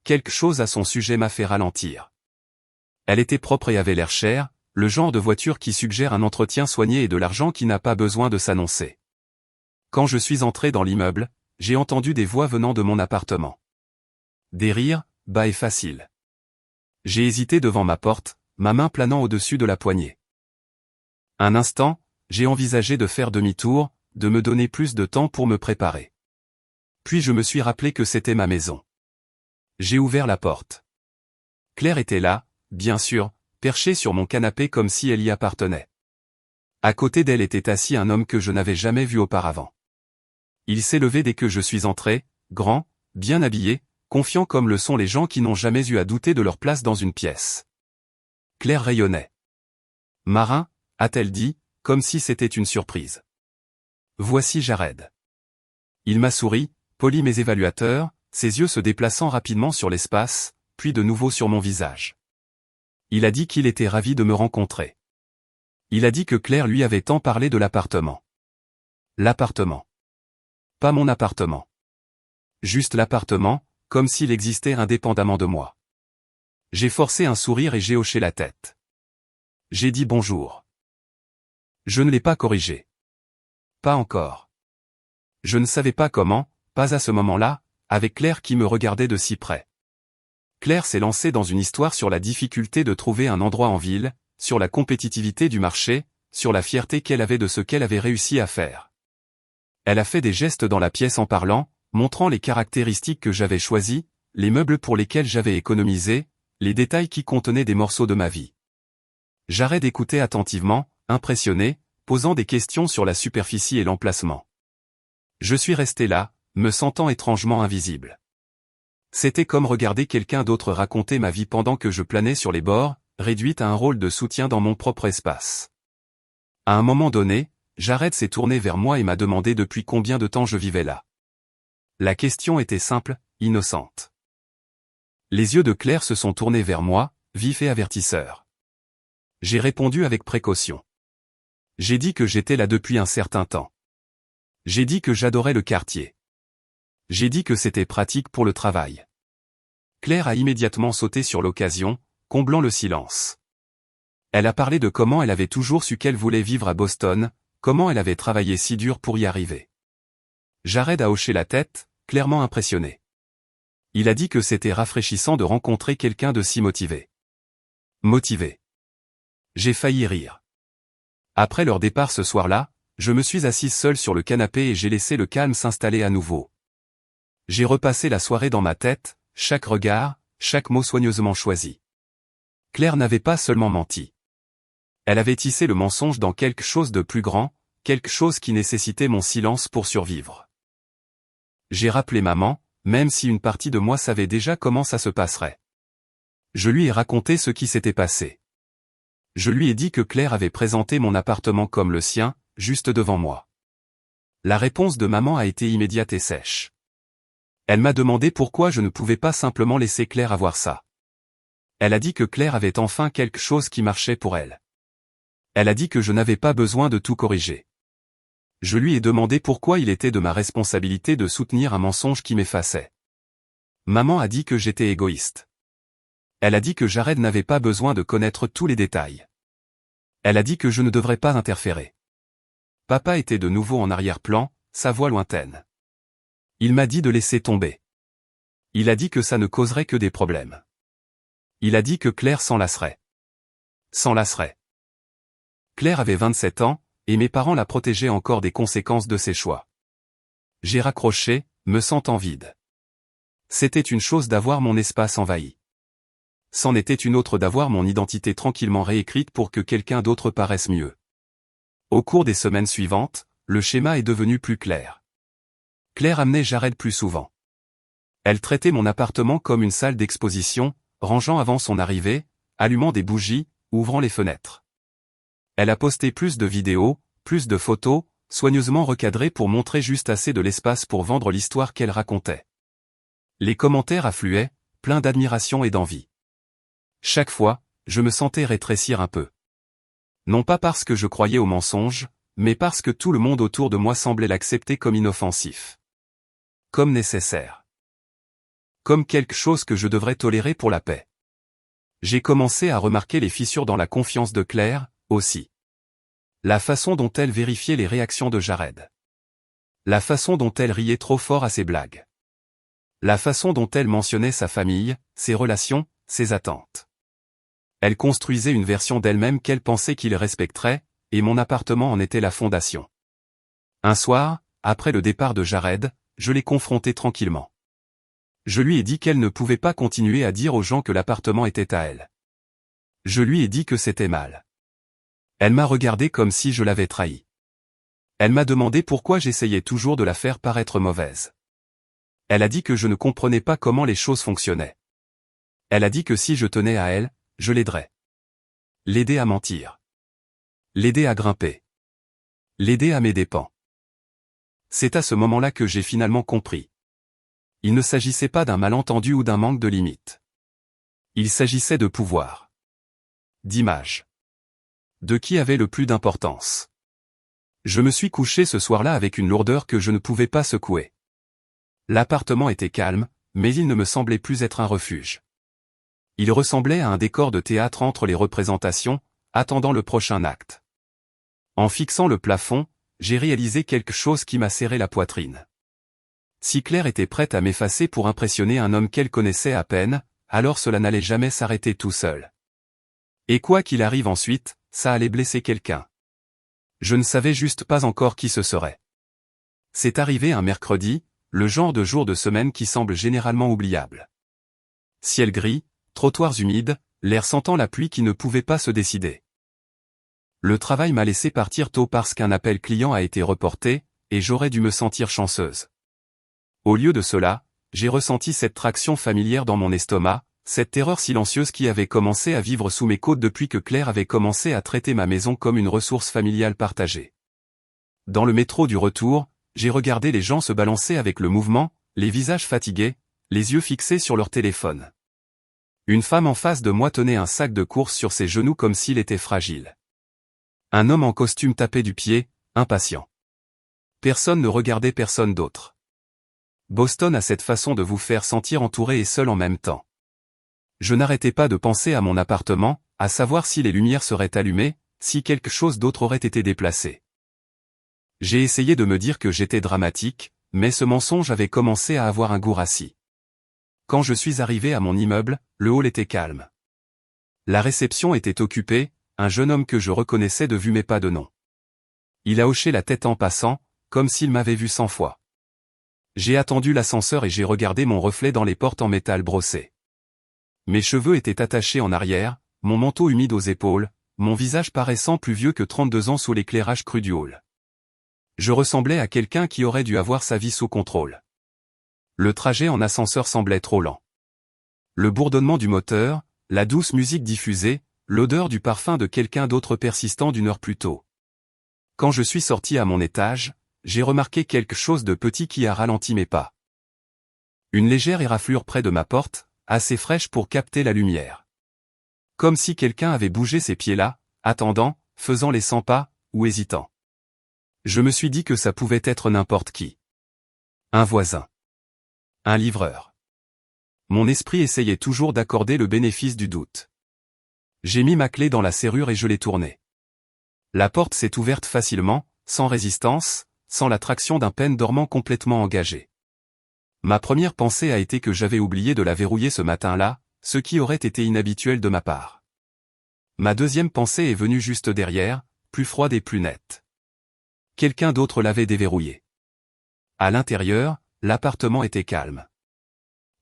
Quelque chose à son sujet m'a fait ralentir. Elle était propre et avait l'air chère, le genre de voiture qui suggère un entretien soigné et de l'argent qui n'a pas besoin de s'annoncer. Quand je suis entré dans l'immeuble, j'ai entendu des voix venant de mon appartement. Des rires, bas et facile. J'ai hésité devant ma porte, ma main planant au-dessus de la poignée. Un instant, j'ai envisagé de faire demi-tour, de me donner plus de temps pour me préparer. Puis je me suis rappelé que c'était ma maison. J'ai ouvert la porte. Claire était là, bien sûr, perchée sur mon canapé comme si elle y appartenait. À côté d'elle était assis un homme que je n'avais jamais vu auparavant. Il s'est levé dès que je suis entré, grand, bien habillé, confiant comme le sont les gens qui n'ont jamais eu à douter de leur place dans une pièce. Claire rayonnait. « Marin » a-t-elle dit, comme si c'était une surprise. « Voici Jared. » Il m'a souri, poli mes évaluateurs, ses yeux se déplaçant rapidement sur l'espace, puis de nouveau sur mon visage. Il a dit qu'il était ravi de me rencontrer. Il a dit que Claire lui avait tant parlé de l'appartement. L'appartement. Pas mon appartement. Juste l'appartement, comme s'il existait indépendamment de moi. J'ai forcé un sourire et j'ai hoché la tête. J'ai dit bonjour. Je ne l'ai pas corrigé. Pas encore. Je ne savais pas comment, pas à ce moment-là, avec Claire qui me regardait de si près. Claire s'est lancée dans une histoire sur la difficulté de trouver un endroit en ville, sur la compétitivité du marché, sur la fierté qu'elle avait de ce qu'elle avait réussi à faire. Elle a fait des gestes dans la pièce en parlant, montrant les caractéristiques que j'avais choisies, les meubles pour lesquels j'avais économisé, les détails qui contenaient des morceaux de ma vie. Jared écoutait attentivement, impressionné, posant des questions sur la superficie et l'emplacement. Je suis resté là, me sentant étrangement invisible. C'était comme regarder quelqu'un d'autre raconter ma vie pendant que je planais sur les bords, réduite à un rôle de soutien dans mon propre espace. À un moment donné, Jared s'est tourné vers moi et m'a demandé depuis combien de temps je vivais là. La question était simple, innocente. Les yeux de Claire se sont tournés vers moi, vifs et avertisseurs. J'ai répondu avec précaution. J'ai dit que j'étais là depuis un certain temps. J'ai dit que j'adorais le quartier. J'ai dit que c'était pratique pour le travail. Claire a immédiatement sauté sur l'occasion, comblant le silence. Elle a parlé de comment elle avait toujours su qu'elle voulait vivre à Boston, comment elle avait travaillé si dur pour y arriver. Jared a hoché la tête, clairement impressionné. Il a dit que c'était rafraîchissant de rencontrer quelqu'un de si motivé. Motivé. J'ai failli rire. Après leur départ ce soir-là, je me suis assise seule sur le canapé et j'ai laissé le calme s'installer à nouveau. J'ai repassé la soirée dans ma tête, chaque regard, chaque mot soigneusement choisi. Claire n'avait pas seulement menti. Elle avait tissé le mensonge dans quelque chose de plus grand, quelque chose qui nécessitait mon silence pour survivre. J'ai rappelé maman, même si une partie de moi savait déjà comment ça se passerait. Je lui ai raconté ce qui s'était passé. Je lui ai dit que Claire avait présenté mon appartement comme le sien, juste devant moi. La réponse de maman a été immédiate et sèche. Elle m'a demandé pourquoi je ne pouvais pas simplement laisser Claire avoir ça. Elle a dit que Claire avait enfin quelque chose qui marchait pour elle. Elle a dit que je n'avais pas besoin de tout corriger. Je lui ai demandé pourquoi il était de ma responsabilité de soutenir un mensonge qui m'effaçait. Maman a dit que j'étais égoïste. Elle a dit que Jared n'avait pas besoin de connaître tous les détails. Elle a dit que je ne devrais pas interférer. Papa était de nouveau en arrière-plan, sa voix lointaine. Il m'a dit de laisser tomber. Il a dit que ça ne causerait que des problèmes. Il a dit que Claire s'en lasserait. S'en lasserait. Claire avait 27 ans, et mes parents la protégeaient encore des conséquences de ses choix. J'ai raccroché, me sentant vide. C'était une chose d'avoir mon espace envahi. C'en était une autre d'avoir mon identité tranquillement réécrite pour que quelqu'un d'autre paraisse mieux. Au cours des semaines suivantes, le schéma est devenu plus clair. Claire amenait Jared plus souvent. Elle traitait mon appartement comme une salle d'exposition, rangeant avant son arrivée, allumant des bougies, ouvrant les fenêtres. Elle a posté plus de vidéos, plus de photos, soigneusement recadrées pour montrer juste assez de l'espace pour vendre l'histoire qu'elle racontait. Les commentaires affluaient, pleins d'admiration et d'envie. Chaque fois, je me sentais rétrécir un peu. Non pas parce que je croyais au mensonge, mais parce que tout le monde autour de moi semblait l'accepter comme inoffensif. Comme nécessaire. Comme quelque chose que je devrais tolérer pour la paix. J'ai commencé à remarquer les fissures dans la confiance de Claire, aussi. La façon dont elle vérifiait les réactions de Jared. La façon dont elle riait trop fort à ses blagues. La façon dont elle mentionnait sa famille, ses relations, ses attentes. Elle construisait une version d'elle-même qu'elle pensait qu'il respecterait, et mon appartement en était la fondation. Un soir, après le départ de Jared, je l'ai confrontée tranquillement. Je lui ai dit qu'elle ne pouvait pas continuer à dire aux gens que l'appartement était à elle. Je lui ai dit que c'était mal. Elle m'a regardé comme si je l'avais trahi. Elle m'a demandé pourquoi j'essayais toujours de la faire paraître mauvaise. Elle a dit que je ne comprenais pas comment les choses fonctionnaient. Elle a dit que si je tenais à elle, je l'aiderais. L'aider à mentir. L'aider à grimper. L'aider à mes dépens. C'est à ce moment-là que j'ai finalement compris. Il ne s'agissait pas d'un malentendu ou d'un manque de limite. Il s'agissait de pouvoir. D'image. De qui avait le plus d'importance. Je me suis couché ce soir-là avec une lourdeur que je ne pouvais pas secouer. L'appartement était calme, mais il ne me semblait plus être un refuge. Il ressemblait à un décor de théâtre entre les représentations, attendant le prochain acte. En fixant le plafond, j'ai réalisé quelque chose qui m'a serré la poitrine. Si Claire était prête à m'effacer pour impressionner un homme qu'elle connaissait à peine, alors cela n'allait jamais s'arrêter tout seul. Et quoi qu'il arrive ensuite, ça allait blesser quelqu'un. Je ne savais juste pas encore qui ce serait. C'est arrivé un mercredi, le genre de jour de semaine qui semble généralement oubliable. Ciel gris, trottoirs humides, l'air sentant la pluie qui ne pouvait pas se décider. Le travail m'a laissé partir tôt parce qu'un appel client a été reporté, et j'aurais dû me sentir chanceuse. Au lieu de cela, j'ai ressenti cette traction familière dans mon estomac, cette terreur silencieuse qui avait commencé à vivre sous mes côtes depuis que Claire avait commencé à traiter ma maison comme une ressource familiale partagée. Dans le métro du retour, j'ai regardé les gens se balancer avec le mouvement, les visages fatigués, les yeux fixés sur leur téléphone. Une femme en face de moi tenait un sac de course sur ses genoux comme s'il était fragile. Un homme en costume tapait du pied, impatient. Personne ne regardait personne d'autre. Boston a cette façon de vous faire sentir entouré et seul en même temps. Je n'arrêtais pas de penser à mon appartement, à savoir si les lumières seraient allumées, si quelque chose d'autre aurait été déplacé. J'ai essayé de me dire que j'étais dramatique, mais ce mensonge avait commencé à avoir un goût rassis. Quand je suis arrivé à mon immeuble, le hall était calme. La réception était occupée, un jeune homme que je reconnaissais de vue mais pas de nom. Il a hoché la tête en passant, comme s'il m'avait vu 100 fois. J'ai attendu l'ascenseur et j'ai regardé mon reflet dans les portes en métal brossé. Mes cheveux étaient attachés en arrière, mon manteau humide aux épaules, mon visage paraissant plus vieux que 32 ans sous l'éclairage cru du hall. Je ressemblais à quelqu'un qui aurait dû avoir sa vie sous contrôle. Le trajet en ascenseur semblait trop lent. Le bourdonnement du moteur, la douce musique diffusée, l'odeur du parfum de quelqu'un d'autre persistant d'une heure plus tôt. Quand je suis sorti à mon étage, j'ai remarqué quelque chose de petit qui a ralenti mes pas. Une légère éraflure près de ma porte, assez fraîche pour capter la lumière. Comme si quelqu'un avait bougé ses pieds là, attendant, faisant les 100 pas, ou hésitant. Je me suis dit que ça pouvait être n'importe qui. Un voisin. Un livreur. Mon esprit essayait toujours d'accorder le bénéfice du doute. J'ai mis ma clé dans la serrure et je l'ai tournée. La porte s'est ouverte facilement, sans résistance, sans l'attraction d'un peine dormant complètement engagé. Ma première pensée a été que j'avais oublié de la verrouiller ce matin-là, ce qui aurait été inhabituel de ma part. Ma deuxième pensée est venue juste derrière, plus froide et plus nette. Quelqu'un d'autre l'avait déverrouillée. À l'intérieur, l'appartement était calme.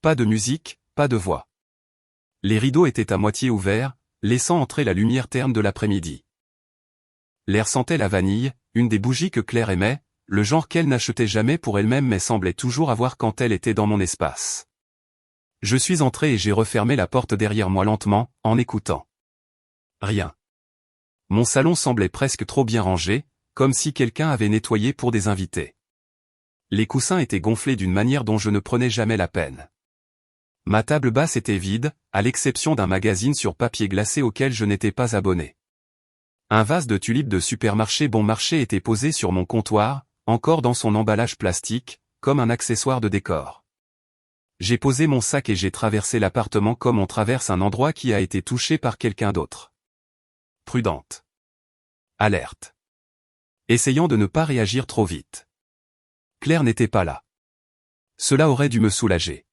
Pas de musique, pas de voix. Les rideaux étaient à moitié ouverts, laissant entrer la lumière terne de l'après-midi. L'air sentait la vanille, une des bougies que Claire aimait, le genre qu'elle n'achetait jamais pour elle-même mais semblait toujours avoir quand elle était dans mon espace. Je suis entré et j'ai refermé la porte derrière moi lentement, en écoutant. Rien. Mon salon semblait presque trop bien rangé, comme si quelqu'un avait nettoyé pour des invités. Les coussins étaient gonflés d'une manière dont je ne prenais jamais la peine. Ma table basse était vide, à l'exception d'un magazine sur papier glacé auquel je n'étais pas abonné. Un vase de tulipes de supermarché bon marché était posé sur mon comptoir, encore dans son emballage plastique, comme un accessoire de décor. J'ai posé mon sac et j'ai traversé l'appartement comme on traverse un endroit qui a été touché par quelqu'un d'autre. Prudente. Alerte. Essayant de ne pas réagir trop vite. Claire n'était pas là. Cela aurait dû me soulager.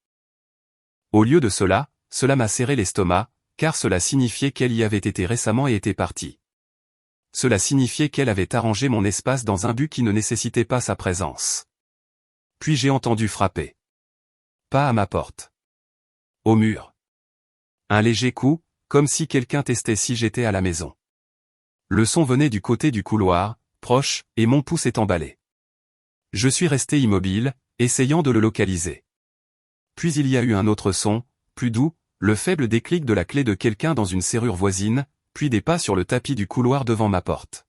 Au lieu de cela, cela m'a serré l'estomac, car cela signifiait qu'elle y avait été récemment et était partie. Cela signifiait qu'elle avait arrangé mon espace dans un but qui ne nécessitait pas sa présence. Puis j'ai entendu frapper. Pas à ma porte. Au mur. Un léger coup, comme si quelqu'un testait si j'étais à la maison. Le son venait du côté du couloir, proche, et mon pouce est emballé. Je suis resté immobile, essayant de le localiser. Puis il y a eu un autre son, plus doux, le faible déclic de la clé de quelqu'un dans une serrure voisine, puis des pas sur le tapis du couloir devant ma porte.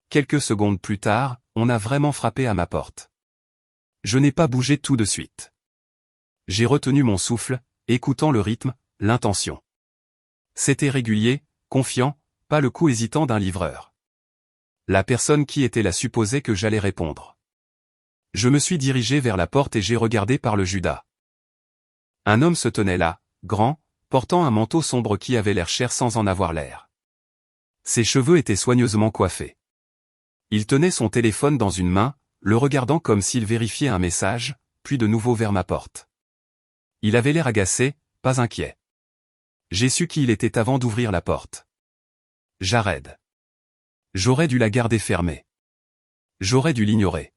Quelques secondes plus tard, on a vraiment frappé à ma porte. Je n'ai pas bougé tout de suite. J'ai retenu mon souffle, écoutant le rythme, l'intention. C'était régulier, confiant, pas le coup hésitant d'un livreur. La personne qui était là supposait que j'allais répondre. Je me suis dirigé vers la porte et j'ai regardé par le Judas. Un homme se tenait là, grand, portant un manteau sombre qui avait l'air cher sans en avoir l'air. Ses cheveux étaient soigneusement coiffés. Il tenait son téléphone dans une main, le regardant comme s'il vérifiait un message, puis de nouveau vers ma porte. Il avait l'air agacé, pas inquiet. J'ai su qui il était avant d'ouvrir la porte. Jared. J'aurais dû la garder fermée. J'aurais dû l'ignorer.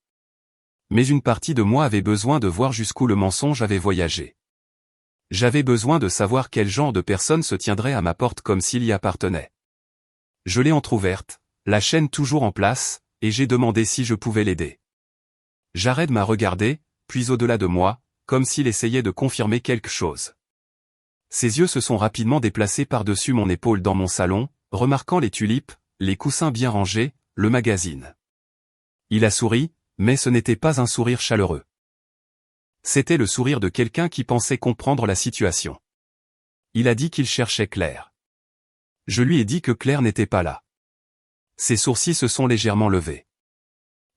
Mais une partie de moi avait besoin de voir jusqu'où le mensonge avait voyagé. J'avais besoin de savoir quel genre de personne se tiendrait à ma porte comme s'il y appartenait. Je l'ai entr'ouverte, la chaîne toujours en place, et j'ai demandé si je pouvais l'aider. Jared m'a regardé, puis au-delà de moi, comme s'il essayait de confirmer quelque chose. Ses yeux se sont rapidement déplacés par-dessus mon épaule dans mon salon, remarquant les tulipes, les coussins bien rangés, le magazine. Il a souri, mais ce n'était pas un sourire chaleureux. C'était le sourire de quelqu'un qui pensait comprendre la situation. Il a dit qu'il cherchait Claire. Je lui ai dit que Claire n'était pas là. Ses sourcils se sont légèrement levés.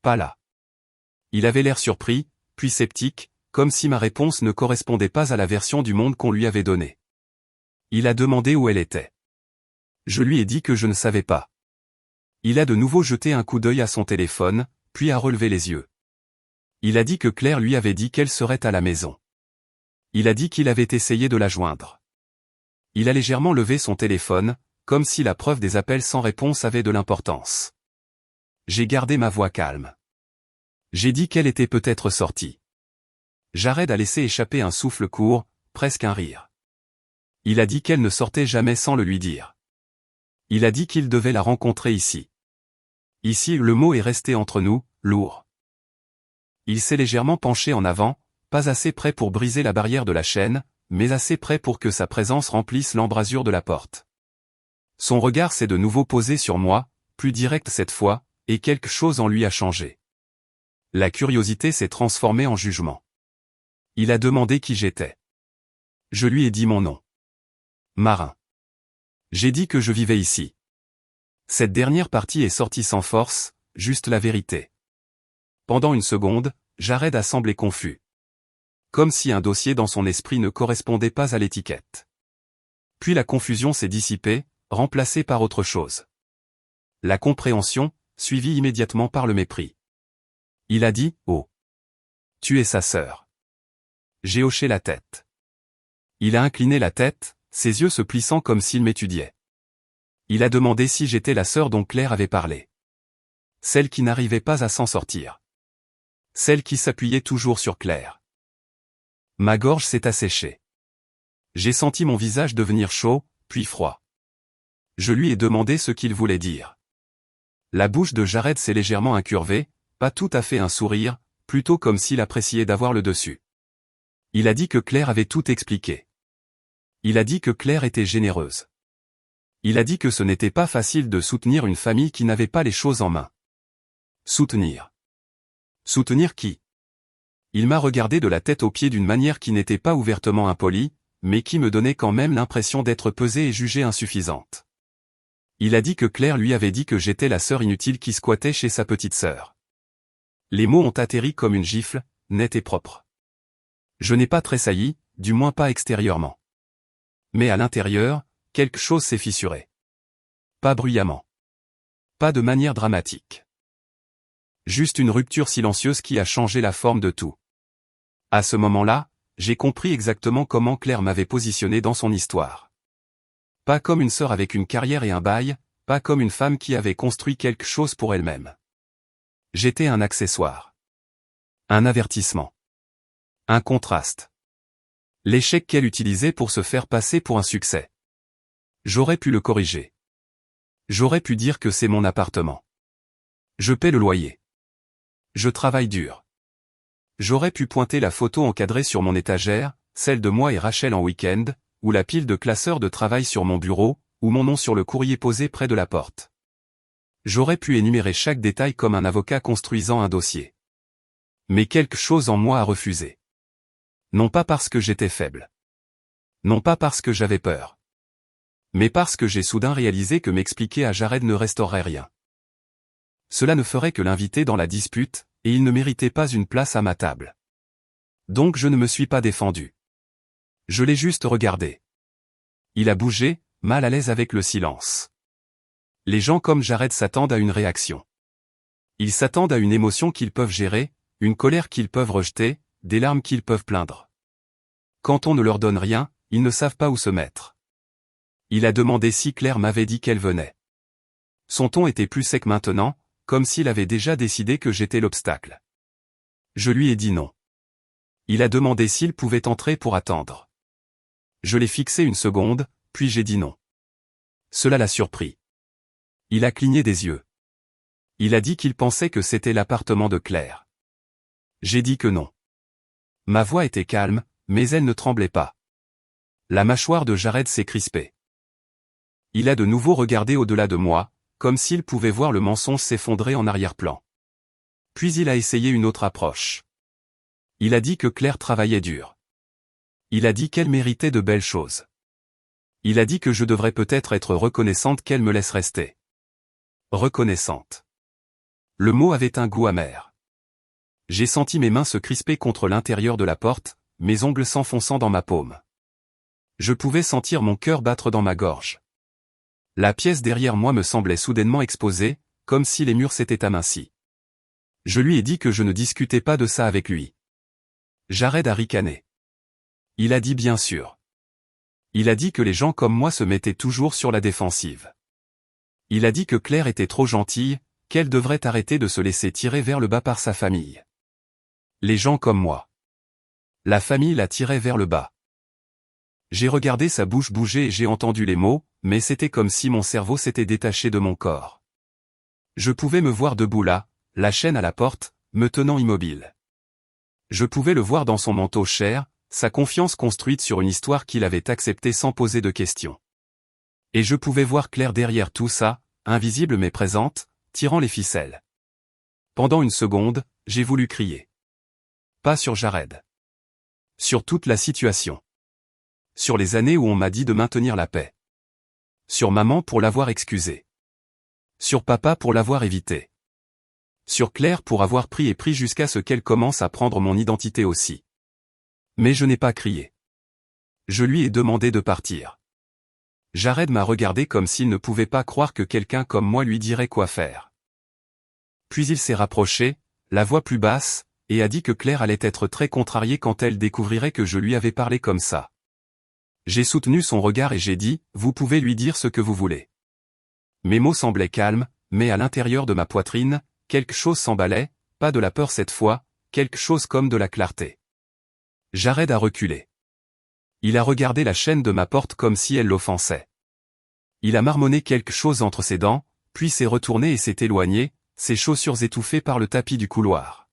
Pas là. Il avait l'air surpris, puis sceptique, comme si ma réponse ne correspondait pas à la version du monde qu'on lui avait donnée. Il a demandé où elle était. Je lui ai dit que je ne savais pas. Il a de nouveau jeté un coup d'œil à son téléphone, puis a relevé les yeux. Il a dit que Claire lui avait dit qu'elle serait à la maison. Il a dit qu'il avait essayé de la joindre. Il a légèrement levé son téléphone, comme si la preuve des appels sans réponse avait de l'importance. J'ai gardé ma voix calme. J'ai dit qu'elle était peut-être sortie. Jared a laissé échapper un souffle court, presque un rire. Il a dit qu'elle ne sortait jamais sans le lui dire. Il a dit qu'il devait la rencontrer ici. Ici, le mot est resté entre nous, lourd. Il s'est légèrement penché en avant, pas assez près pour briser la barrière de la chaîne, mais assez près pour que sa présence remplisse l'embrasure de la porte. Son regard s'est de nouveau posé sur moi, plus direct cette fois, et quelque chose en lui a changé. La curiosité s'est transformée en jugement. Il a demandé qui j'étais. Je lui ai dit mon nom. Marin. J'ai dit que je vivais ici. Cette dernière partie est sortie sans force, juste la vérité. Pendant une seconde, Jared a semblé confus. Comme si un dossier dans son esprit ne correspondait pas à l'étiquette. Puis la confusion s'est dissipée, remplacée par autre chose. La compréhension, suivie immédiatement par le mépris. Il a dit « Oh. Tu es sa sœur. » J'ai hoché la tête. Il a incliné la tête, ses yeux se plissant comme s'il m'étudiait. Il a demandé si j'étais la sœur dont Claire avait parlé. Celle qui n'arrivait pas à s'en sortir. Celle qui s'appuyait toujours sur Claire. Ma gorge s'est asséchée. J'ai senti mon visage devenir chaud, puis froid. Je lui ai demandé ce qu'il voulait dire. La bouche de Jared s'est légèrement incurvée, pas tout à fait un sourire, plutôt comme s'il appréciait d'avoir le dessus. Il a dit que Claire avait tout expliqué. Il a dit que Claire était généreuse. Il a dit que ce n'était pas facile de soutenir une famille qui n'avait pas les choses en main. Soutenir. Soutenir qui? Il m'a regardé de la tête aux pieds d'une manière qui n'était pas ouvertement impolie, mais qui me donnait quand même l'impression d'être pesée et jugée insuffisante. Il a dit que Claire lui avait dit que j'étais la sœur inutile qui squattait chez sa petite sœur. Les mots ont atterri comme une gifle, nette et propre. Je n'ai pas tressailli, du moins pas extérieurement. Mais à l'intérieur, quelque chose s'est fissuré. Pas bruyamment. Pas de manière dramatique. Juste une rupture silencieuse qui a changé la forme de tout. À ce moment-là, j'ai compris exactement comment Claire m'avait positionné dans son histoire. Pas comme une sœur avec une carrière et un bail, pas comme une femme qui avait construit quelque chose pour elle-même. J'étais un accessoire. Un avertissement. Un contraste. L'échec qu'elle utilisait pour se faire passer pour un succès. J'aurais pu le corriger. J'aurais pu dire que c'est mon appartement. Je paie le loyer. Je travaille dur. J'aurais pu pointer la photo encadrée sur mon étagère, celle de moi et Rachel en week-end, ou la pile de classeurs de travail sur mon bureau, ou mon nom sur le courrier posé près de la porte. J'aurais pu énumérer chaque détail comme un avocat construisant un dossier. Mais quelque chose en moi a refusé. Non pas parce que j'étais faible. Non pas parce que j'avais peur. Mais parce que j'ai soudain réalisé que m'expliquer à Jared ne restaurerait rien. Cela ne ferait que l'inviter dans la dispute, et il ne méritait pas une place à ma table. Donc je ne me suis pas défendu. Je l'ai juste regardé. Il a bougé, mal à l'aise avec le silence. Les gens comme Jared s'attendent à une réaction. Ils s'attendent à une émotion qu'ils peuvent gérer, une colère qu'ils peuvent rejeter, des larmes qu'ils peuvent plaindre. Quand on ne leur donne rien, ils ne savent pas où se mettre. Il a demandé si Claire m'avait dit qu'elle venait. Son ton était plus sec maintenant, comme s'il avait déjà décidé que j'étais l'obstacle. Je lui ai dit non. Il a demandé s'il pouvait entrer pour attendre. Je l'ai fixé une seconde, puis j'ai dit non. Cela l'a surpris. Il a cligné des yeux. Il a dit qu'il pensait que c'était l'appartement de Claire. J'ai dit que non. Ma voix était calme, mais elle ne tremblait pas. La mâchoire de Jared s'est crispée. Il a de nouveau regardé au-delà de moi, comme s'il pouvait voir le mensonge s'effondrer en arrière-plan. Puis il a essayé une autre approche. Il a dit que Claire travaillait dur. Il a dit qu'elle méritait de belles choses. Il a dit que je devrais peut-être être reconnaissante qu'elle me laisse rester. Reconnaissante. Le mot avait un goût amer. J'ai senti mes mains se crisper contre l'intérieur de la porte, mes ongles s'enfonçant dans ma paume. Je pouvais sentir mon cœur battre dans ma gorge. La pièce derrière moi me semblait soudainement exposée, comme si les murs s'étaient amincis. Je lui ai dit que je ne discutais pas de ça avec lui. Jared a ricané. Il a dit bien sûr. Il a dit que les gens comme moi se mettaient toujours sur la défensive. Il a dit que Claire était trop gentille, qu'elle devrait arrêter de se laisser tirer vers le bas par sa famille. Les gens comme moi. La famille la tirait vers le bas. J'ai regardé sa bouche bouger et j'ai entendu les mots, mais c'était comme si mon cerveau s'était détaché de mon corps. Je pouvais me voir debout là, la chaîne à la porte, me tenant immobile. Je pouvais le voir dans son manteau cher, sa confiance construite sur une histoire qu'il avait acceptée sans poser de questions. Et je pouvais voir Claire derrière tout ça, invisible mais présente, tirant les ficelles. Pendant une seconde, j'ai voulu crier. Pas sur Jared. Sur toute la situation. Sur les années où on m'a dit de maintenir la paix. Sur maman pour l'avoir excusée. Sur papa pour l'avoir évité. Sur Claire pour avoir pris et pris jusqu'à ce qu'elle commence à prendre mon identité aussi. Mais je n'ai pas crié. Je lui ai demandé de partir. Jared m'a regardé comme s'il ne pouvait pas croire que quelqu'un comme moi lui dirait quoi faire. Puis il s'est rapproché, la voix plus basse, et a dit que Claire allait être très contrariée quand elle découvrirait que je lui avais parlé comme ça. J'ai soutenu son regard et j'ai dit, vous pouvez lui dire ce que vous voulez. Mes mots semblaient calmes, mais à l'intérieur de ma poitrine, quelque chose s'emballait, pas de la peur cette fois, quelque chose comme de la clarté. Jared a reculé. Il a regardé la chaîne de ma porte comme si elle l'offensait. Il a marmonné quelque chose entre ses dents, puis s'est retourné et s'est éloigné, ses chaussures étouffées par le tapis du couloir.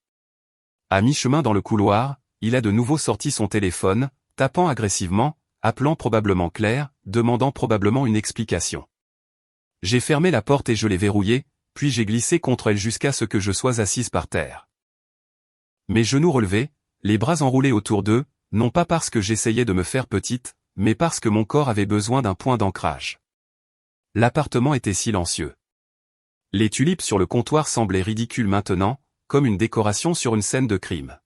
À mi-chemin dans le couloir, il a de nouveau sorti son téléphone, tapant agressivement, appelant probablement Claire, demandant probablement une explication. J'ai fermé la porte et je l'ai verrouillée, puis j'ai glissé contre elle jusqu'à ce que je sois assise par terre. Mes genoux relevés, les bras enroulés autour d'eux, non pas parce que j'essayais de me faire petite, mais parce que mon corps avait besoin d'un point d'ancrage. L'appartement était silencieux. Les tulipes sur le comptoir semblaient ridicules maintenant, comme une décoration sur une scène de crime.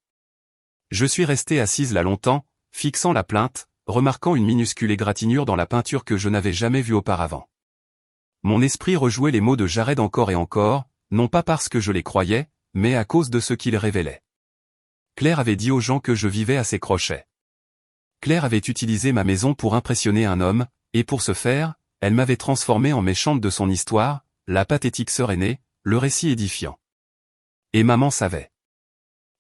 Je suis restée assise là longtemps, fixant la plainte, remarquant une minuscule égratignure dans la peinture que je n'avais jamais vue auparavant. Mon esprit rejouait les mots de Jared encore et encore, non pas parce que je les croyais, mais à cause de ce qu'ils révélaient. Claire avait dit aux gens que je vivais à ses crochets. Claire avait utilisé ma maison pour impressionner un homme, et pour ce faire, elle m'avait transformé en méchante de son histoire, la pathétique sœur aînée, le récit édifiant. Et maman savait.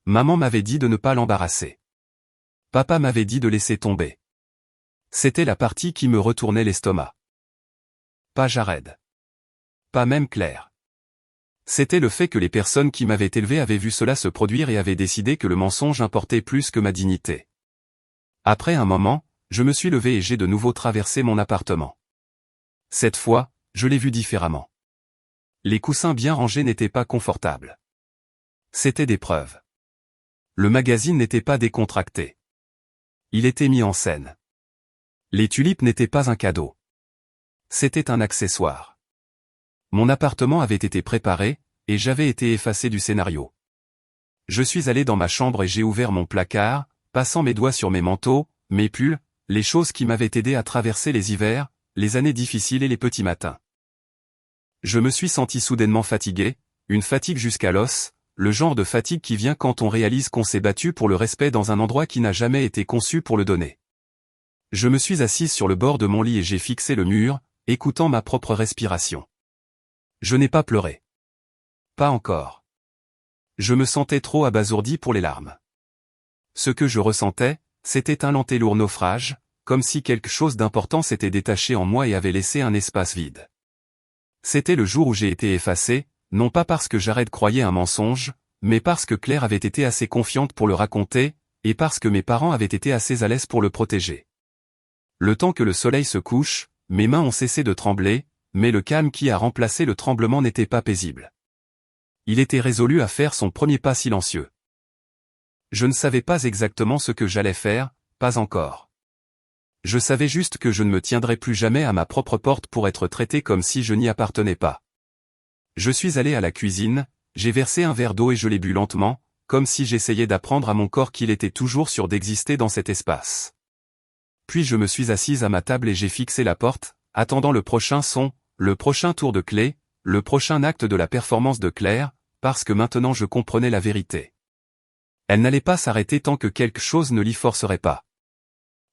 Maman m'avait dit de ne pas l'embarrasser. Papa m'avait dit de laisser tomber. C'était la partie qui me retournait l'estomac. Pas Jared. Pas même Claire. C'était le fait que les personnes qui m'avaient élevé avaient vu cela se produire et avaient décidé que le mensonge importait plus que ma dignité. Après un moment, je me suis levé et j'ai de nouveau traversé mon appartement. Cette fois, je l'ai vu différemment. Les coussins bien rangés n'étaient pas confortables. C'étaient des preuves. Le magazine n'était pas décontracté. Il était mis en scène. Les tulipes n'étaient pas un cadeau. C'était un accessoire. Mon appartement avait été préparé, et j'avais été effacé du scénario. Je suis allé dans ma chambre et j'ai ouvert mon placard, passant mes doigts sur mes manteaux, mes pulls, les choses qui m'avaient aidé à traverser les hivers, les années difficiles et les petits matins. Je me suis senti soudainement fatigué, une fatigue jusqu'à l'os, le genre de fatigue qui vient quand on réalise qu'on s'est battu pour le respect dans un endroit qui n'a jamais été conçu pour le donner. Je me suis assise sur le bord de mon lit et j'ai fixé le mur, écoutant ma propre respiration. Je n'ai pas pleuré. Pas encore. Je me sentais trop abasourdi pour les larmes. Ce que je ressentais, c'était un lent et lourd naufrage, comme si quelque chose d'important s'était détaché en moi et avait laissé un espace vide. C'était le jour où j'ai été effacé, non pas parce que Jared croyait un mensonge, mais parce que Claire avait été assez confiante pour le raconter, et parce que mes parents avaient été assez à l'aise pour le protéger. Le temps que le soleil se couche, mes mains ont cessé de trembler, mais le calme qui a remplacé le tremblement n'était pas paisible. Il était résolu à faire son premier pas silencieux. Je ne savais pas exactement ce que j'allais faire, pas encore. Je savais juste que je ne me tiendrais plus jamais à ma propre porte pour être traité comme si je n'y appartenais pas. Je suis allé à la cuisine, j'ai versé un verre d'eau et je l'ai bu lentement, comme si j'essayais d'apprendre à mon corps qu'il était toujours sûr d'exister dans cet espace. Puis je me suis assise à ma table et j'ai fixé la porte, attendant le prochain son, le prochain tour de clé, le prochain acte de la performance de Claire, parce que maintenant je comprenais la vérité. Elle n'allait pas s'arrêter tant que quelque chose ne l'y forcerait pas.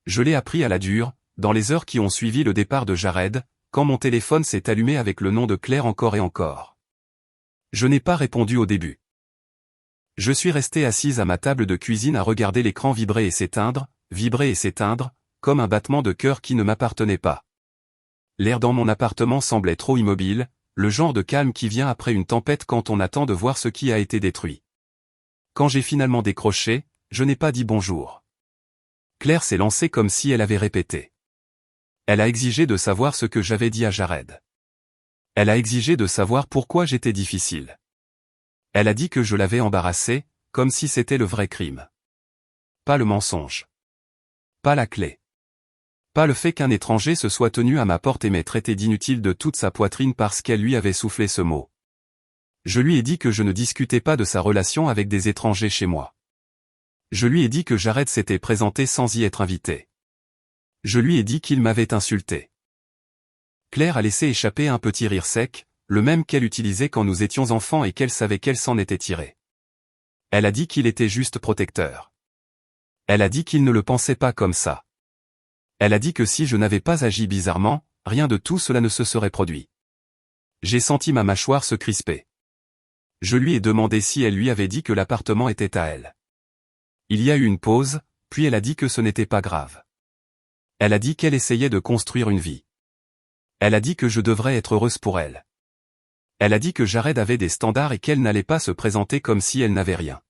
Je l'ai appris à la dure, dans les heures qui ont suivi le départ de Jared, quand mon téléphone s'est allumé avec le nom de Claire encore et encore. Je n'ai pas répondu au début. Je suis resté assise à ma table de cuisine à regarder l'écran vibrer et s'éteindre, comme un battement de cœur qui ne m'appartenait pas. L'air dans mon appartement semblait trop immobile, le genre de calme qui vient après une tempête quand on attend de voir ce qui a été détruit. Quand j'ai finalement décroché, je n'ai pas dit bonjour. Claire s'est lancée comme si elle avait répété. Elle a exigé de savoir ce que j'avais dit à Jared. Elle a exigé de savoir pourquoi j'étais difficile. Elle a dit que je l'avais embarrassé, comme si c'était le vrai crime. Pas le mensonge. Pas la clé. Pas le fait qu'un étranger se soit tenu à ma porte et m'ait traité d'inutile de toute sa poitrine parce qu'elle lui avait soufflé ce mot. Je lui ai dit que je ne discutais pas de sa relation avec des étrangers chez moi. Je lui ai dit que Jared s'était présenté sans y être invité. Je lui ai dit qu'il m'avait insulté. Claire a laissé échapper un petit rire sec, le même qu'elle utilisait quand nous étions enfants et qu'elle savait qu'elle s'en était tirée. Elle a dit qu'il était juste protecteur. Elle a dit qu'il ne le pensait pas comme ça. Elle a dit que si je n'avais pas agi bizarrement, rien de tout cela ne se serait produit. J'ai senti ma mâchoire se crisper. Je lui ai demandé si elle lui avait dit que l'appartement était à elle. Il y a eu une pause, puis elle a dit que ce n'était pas grave. Elle a dit qu'elle essayait de construire une vie. Elle a dit que je devrais être heureuse pour elle. Elle a dit que Jared avait des standards et qu'elle n'allait pas se présenter comme si elle n'avait rien.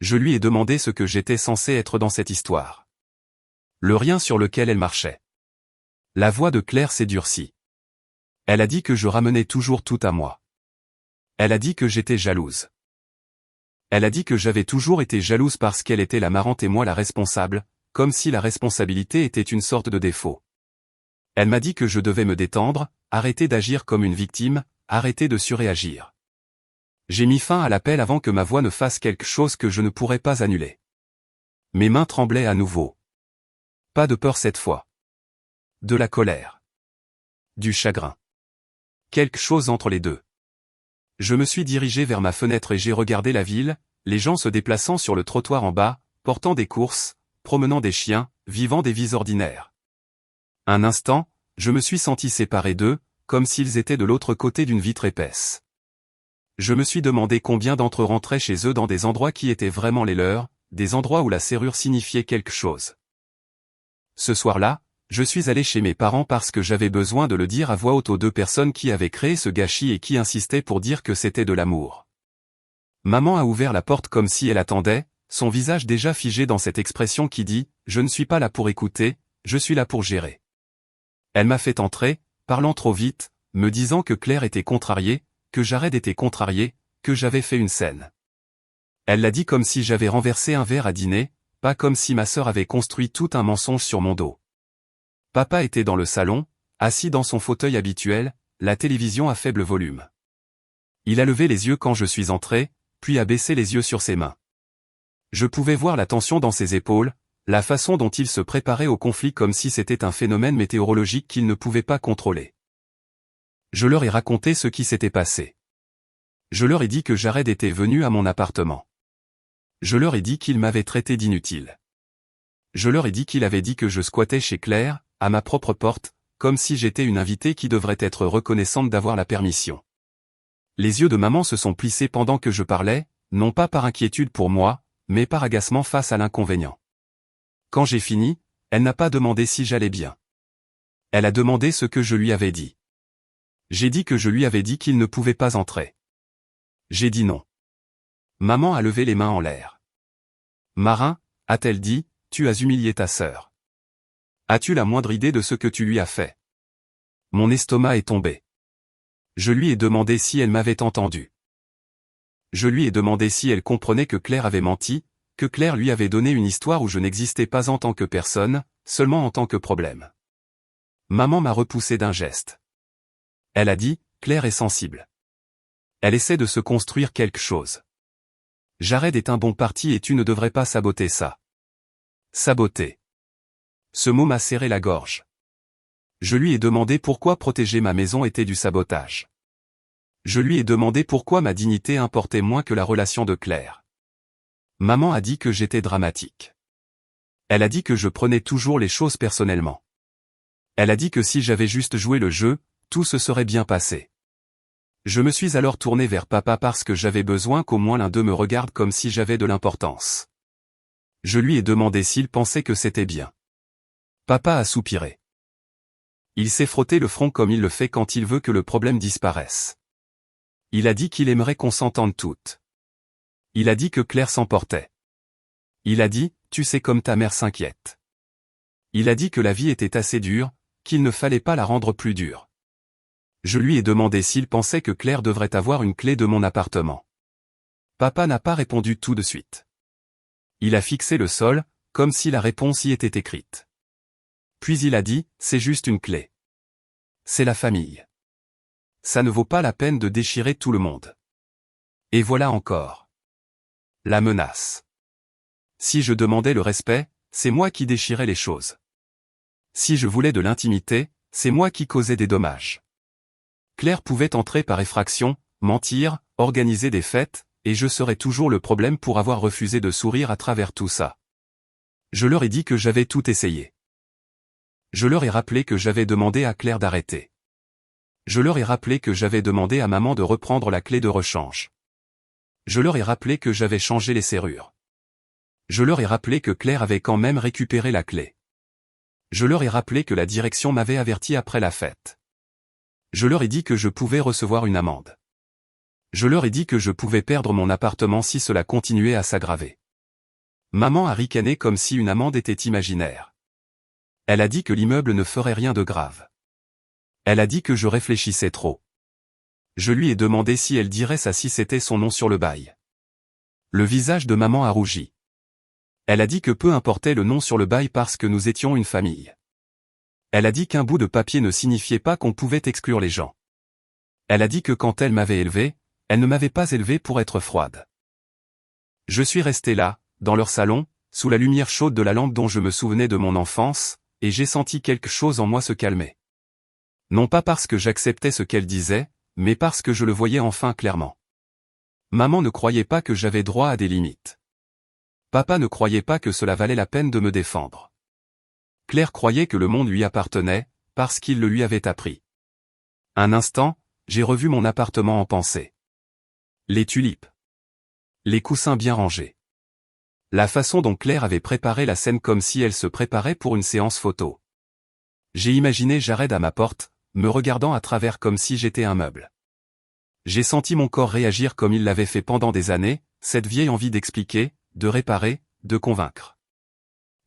Je lui ai demandé ce que j'étais censé être dans cette histoire. Le rien sur lequel elle marchait. La voix de Claire s'est durcie. Elle a dit que je ramenais toujours tout à moi. Elle a dit que j'étais jalouse. Elle a dit que j'avais toujours été jalouse parce qu'elle était la marrante et moi la responsable, comme si la responsabilité était une sorte de défaut. Elle m'a dit que je devais me détendre, arrêter d'agir comme une victime, arrêter de surréagir. J'ai mis fin à l'appel avant que ma voix ne fasse quelque chose que je ne pourrais pas annuler. Mes mains tremblaient à nouveau. Pas de peur cette fois. De la colère. Du chagrin. Quelque chose entre les deux. Je me suis dirigé vers ma fenêtre et j'ai regardé la ville, les gens se déplaçant sur le trottoir en bas, portant des courses, promenant des chiens, vivant des vies ordinaires. Un instant, je me suis senti séparé d'eux, comme s'ils étaient de l'autre côté d'une vitre épaisse. Je me suis demandé combien d'entre eux rentraient chez eux dans des endroits qui étaient vraiment les leurs, des endroits où la serrure signifiait quelque chose. Ce soir-là, je suis allé chez mes parents parce que j'avais besoin de le dire à voix haute aux deux personnes qui avaient créé ce gâchis et qui insistaient pour dire que c'était de l'amour. Maman a ouvert la porte comme si elle attendait, son visage déjà figé dans cette expression qui dit « Je ne suis pas là pour écouter, je suis là pour gérer ». Elle m'a fait entrer, parlant trop vite, me disant que Claire était contrariée, que Jared était contrarié, que j'avais fait une scène. Elle l'a dit comme si j'avais renversé un verre à dîner, pas comme si ma sœur avait construit tout un mensonge sur mon dos. Papa était dans le salon, assis dans son fauteuil habituel, la télévision à faible volume. Il a levé les yeux quand je suis entré, puis a baissé les yeux sur ses mains. Je pouvais voir la tension dans ses épaules, la façon dont il se préparait au conflit comme si c'était un phénomène météorologique qu'il ne pouvait pas contrôler. Je leur ai raconté ce qui s'était passé. Je leur ai dit que Jared était venu à mon appartement. Je leur ai dit qu'il m'avait traité d'inutile. Je leur ai dit qu'il avait dit que je squattais chez Claire, à ma propre porte, comme si j'étais une invitée qui devrait être reconnaissante d'avoir la permission. Les yeux de maman se sont plissés pendant que je parlais, non pas par inquiétude pour moi, mais par agacement face à l'inconvénient. Quand j'ai fini, elle n'a pas demandé si j'allais bien. Elle a demandé ce que je lui avais dit. J'ai dit que je lui avais dit qu'il ne pouvait pas entrer. J'ai dit non. Maman a levé les mains en l'air. Marin, a-t-elle dit, tu as humilié ta sœur. As-tu la moindre idée de ce que tu lui as fait? Mon estomac est tombé. Je lui ai demandé si elle m'avait entendu. Je lui ai demandé si elle comprenait que Claire avait menti, que Claire lui avait donné une histoire où je n'existais pas en tant que personne, seulement en tant que problème. Maman m'a repoussé d'un geste. Elle a dit, Claire est sensible. Elle essaie de se construire quelque chose. Jared est un bon parti et tu ne devrais pas saboter ça. Saboter. Ce mot m'a serré la gorge. Je lui ai demandé pourquoi protéger ma maison était du sabotage. Je lui ai demandé pourquoi ma dignité importait moins que la relation de Claire. Maman a dit que j'étais dramatique. Elle a dit que je prenais toujours les choses personnellement. Elle a dit que si j'avais juste joué le jeu, tout se serait bien passé. Je me suis alors tourné vers papa parce que j'avais besoin qu'au moins l'un d'eux me regarde comme si j'avais de l'importance. Je lui ai demandé s'il pensait que c'était bien. Papa a soupiré. Il s'est frotté le front comme il le fait quand il veut que le problème disparaisse. Il a dit qu'il aimerait qu'on s'entende toutes. Il a dit que Claire s'emportait. Il a dit, tu sais comme ta mère s'inquiète. Il a dit que la vie était assez dure, qu'il ne fallait pas la rendre plus dure. Je lui ai demandé s'il pensait que Claire devrait avoir une clé de mon appartement. Papa n'a pas répondu tout de suite. Il a fixé le sol, comme si la réponse y était écrite. Puis il a dit, c'est juste une clé. C'est la famille. Ça ne vaut pas la peine de déchirer tout le monde. Et voilà encore. La menace. Si je demandais le respect, c'est moi qui déchirais les choses. Si je voulais de l'intimité, c'est moi qui causais des dommages. Claire pouvait entrer par effraction, mentir, organiser des fêtes, et je serais toujours le problème pour avoir refusé de sourire à travers tout ça. Je leur ai dit que j'avais tout essayé. Je leur ai rappelé que j'avais demandé à Claire d'arrêter. Je leur ai rappelé que j'avais demandé à maman de reprendre la clé de rechange. Je leur ai rappelé que j'avais changé les serrures. Je leur ai rappelé que Claire avait quand même récupéré la clé. Je leur ai rappelé que la direction m'avait averti après la fête. Je leur ai dit que je pouvais recevoir une amende. Je leur ai dit que je pouvais perdre mon appartement si cela continuait à s'aggraver. Maman a ricané comme si une amende était imaginaire. Elle a dit que l'immeuble ne ferait rien de grave. Elle a dit que je réfléchissais trop. Je lui ai demandé si elle dirait ça si c'était son nom sur le bail. Le visage de maman a rougi. Elle a dit que peu importait le nom sur le bail parce que nous étions une famille. Elle a dit qu'un bout de papier ne signifiait pas qu'on pouvait exclure les gens. Elle a dit que quand elle m'avait élevé, elle ne m'avait pas élevé pour être froide. Je suis resté là, dans leur salon, sous la lumière chaude de la lampe dont je me souvenais de mon enfance, et j'ai senti quelque chose en moi se calmer. Non pas parce que j'acceptais ce qu'elle disait, mais parce que je le voyais enfin clairement. Maman ne croyait pas que j'avais droit à des limites. Papa ne croyait pas que cela valait la peine de me défendre. Claire croyait que le monde lui appartenait, parce qu'il le lui avait appris. Un instant, j'ai revu mon appartement en pensée. Les tulipes. Les coussins bien rangés. La façon dont Claire avait préparé la scène comme si elle se préparait pour une séance photo. J'ai imaginé Jared à ma porte, me regardant à travers comme si j'étais un meuble. J'ai senti mon corps réagir comme il l'avait fait pendant des années, cette vieille envie d'expliquer, de réparer, de convaincre.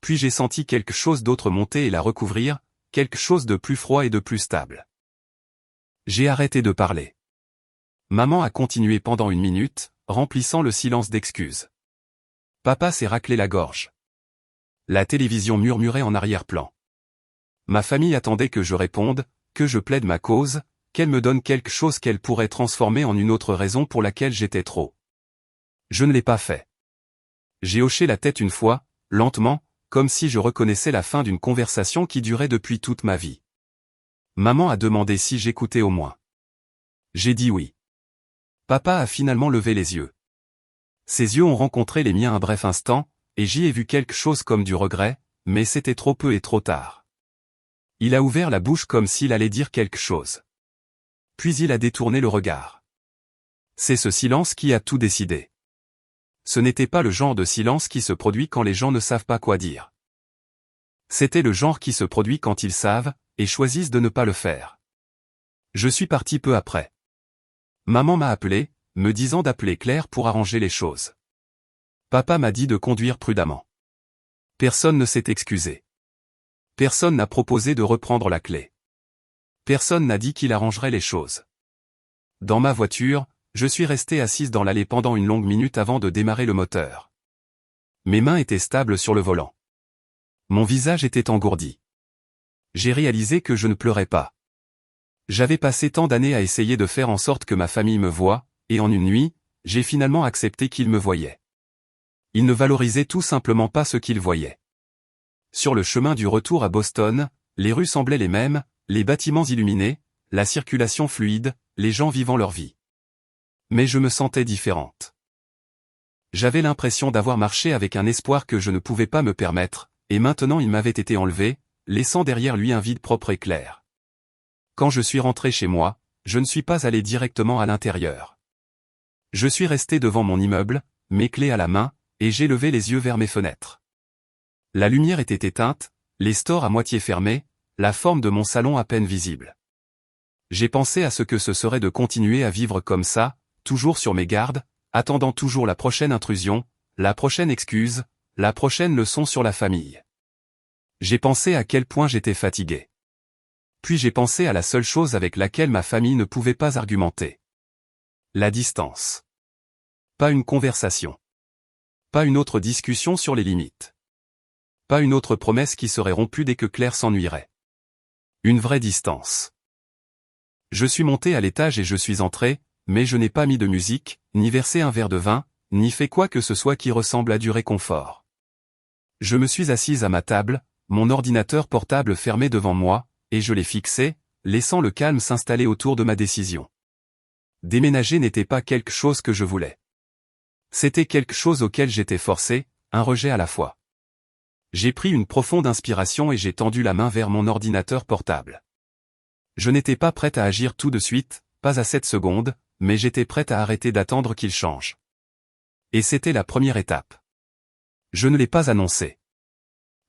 Puis j'ai senti quelque chose d'autre monter et la recouvrir, quelque chose de plus froid et de plus stable. J'ai arrêté de parler. Maman a continué pendant 1 minute, remplissant le silence d'excuses. Papa s'est raclé la gorge. La télévision murmurait en arrière-plan. Ma famille attendait que je réponde, que je plaide ma cause, qu'elle me donne quelque chose qu'elle pourrait transformer en une autre raison pour laquelle j'étais trop. Je ne l'ai pas fait. J'ai hoché la tête une fois, lentement, comme si je reconnaissais la fin d'une conversation qui durait depuis toute ma vie. Maman a demandé si j'écoutais au moins. J'ai dit oui. Papa a finalement levé les yeux. Ses yeux ont rencontré les miens un bref instant, et j'y ai vu quelque chose comme du regret, mais c'était trop peu et trop tard. Il a ouvert la bouche comme s'il allait dire quelque chose. Puis il a détourné le regard. C'est ce silence qui a tout décidé. Ce n'était pas le genre de silence qui se produit quand les gens ne savent pas quoi dire. C'était le genre qui se produit quand ils savent, et choisissent de ne pas le faire. Je suis parti peu après. Maman m'a appelé, me disant d'appeler Claire pour arranger les choses. Papa m'a dit de conduire prudemment. Personne ne s'est excusé. Personne n'a proposé de reprendre la clé. Personne n'a dit qu'il arrangerait les choses. Dans ma voiture, je suis resté assise dans l'allée pendant une longue minute avant de démarrer le moteur. Mes mains étaient stables sur le volant. Mon visage était engourdi. J'ai réalisé que je ne pleurais pas. J'avais passé tant d'années à essayer de faire en sorte que ma famille me voie, et en une nuit, j'ai finalement accepté qu'ils me voyaient. Ils ne valorisaient tout simplement pas ce qu'ils voyaient. Sur le chemin du retour à Boston, les rues semblaient les mêmes, les bâtiments illuminés, la circulation fluide, les gens vivant leur vie. Mais je me sentais différente. J'avais l'impression d'avoir marché avec un espoir que je ne pouvais pas me permettre, et maintenant il m'avait été enlevé, laissant derrière lui un vide propre et clair. Quand je suis rentré chez moi, je ne suis pas allé directement à l'intérieur. Je suis resté devant mon immeuble, mes clés à la main, et j'ai levé les yeux vers mes fenêtres. La lumière était éteinte, les stores à moitié fermés, la forme de mon salon à peine visible. J'ai pensé à ce que ce serait de continuer à vivre comme ça, toujours sur mes gardes, attendant toujours la prochaine intrusion, la prochaine excuse, la prochaine leçon sur la famille. J'ai pensé à quel point j'étais fatigué. Puis j'ai pensé à la seule chose avec laquelle ma famille ne pouvait pas argumenter. La distance. Pas une conversation. Pas une autre discussion sur les limites. Pas une autre promesse qui serait rompue dès que Claire s'ennuierait. Une vraie distance. Je suis monté à l'étage et je suis entré, mais je n'ai pas mis de musique, ni versé un verre de vin, ni fait quoi que ce soit qui ressemble à du réconfort. Je me suis assise à ma table, mon ordinateur portable fermé devant moi, et je l'ai fixé, laissant le calme s'installer autour de ma décision. Déménager n'était pas quelque chose que je voulais. C'était quelque chose auquel j'étais forcé, un rejet à la fois. J'ai pris une profonde inspiration et j'ai tendu la main vers mon ordinateur portable. Je n'étais pas prête à agir tout de suite, pas à cette seconde, mais j'étais prête à arrêter d'attendre qu'il change. Et c'était la première étape. Je ne l'ai pas annoncé.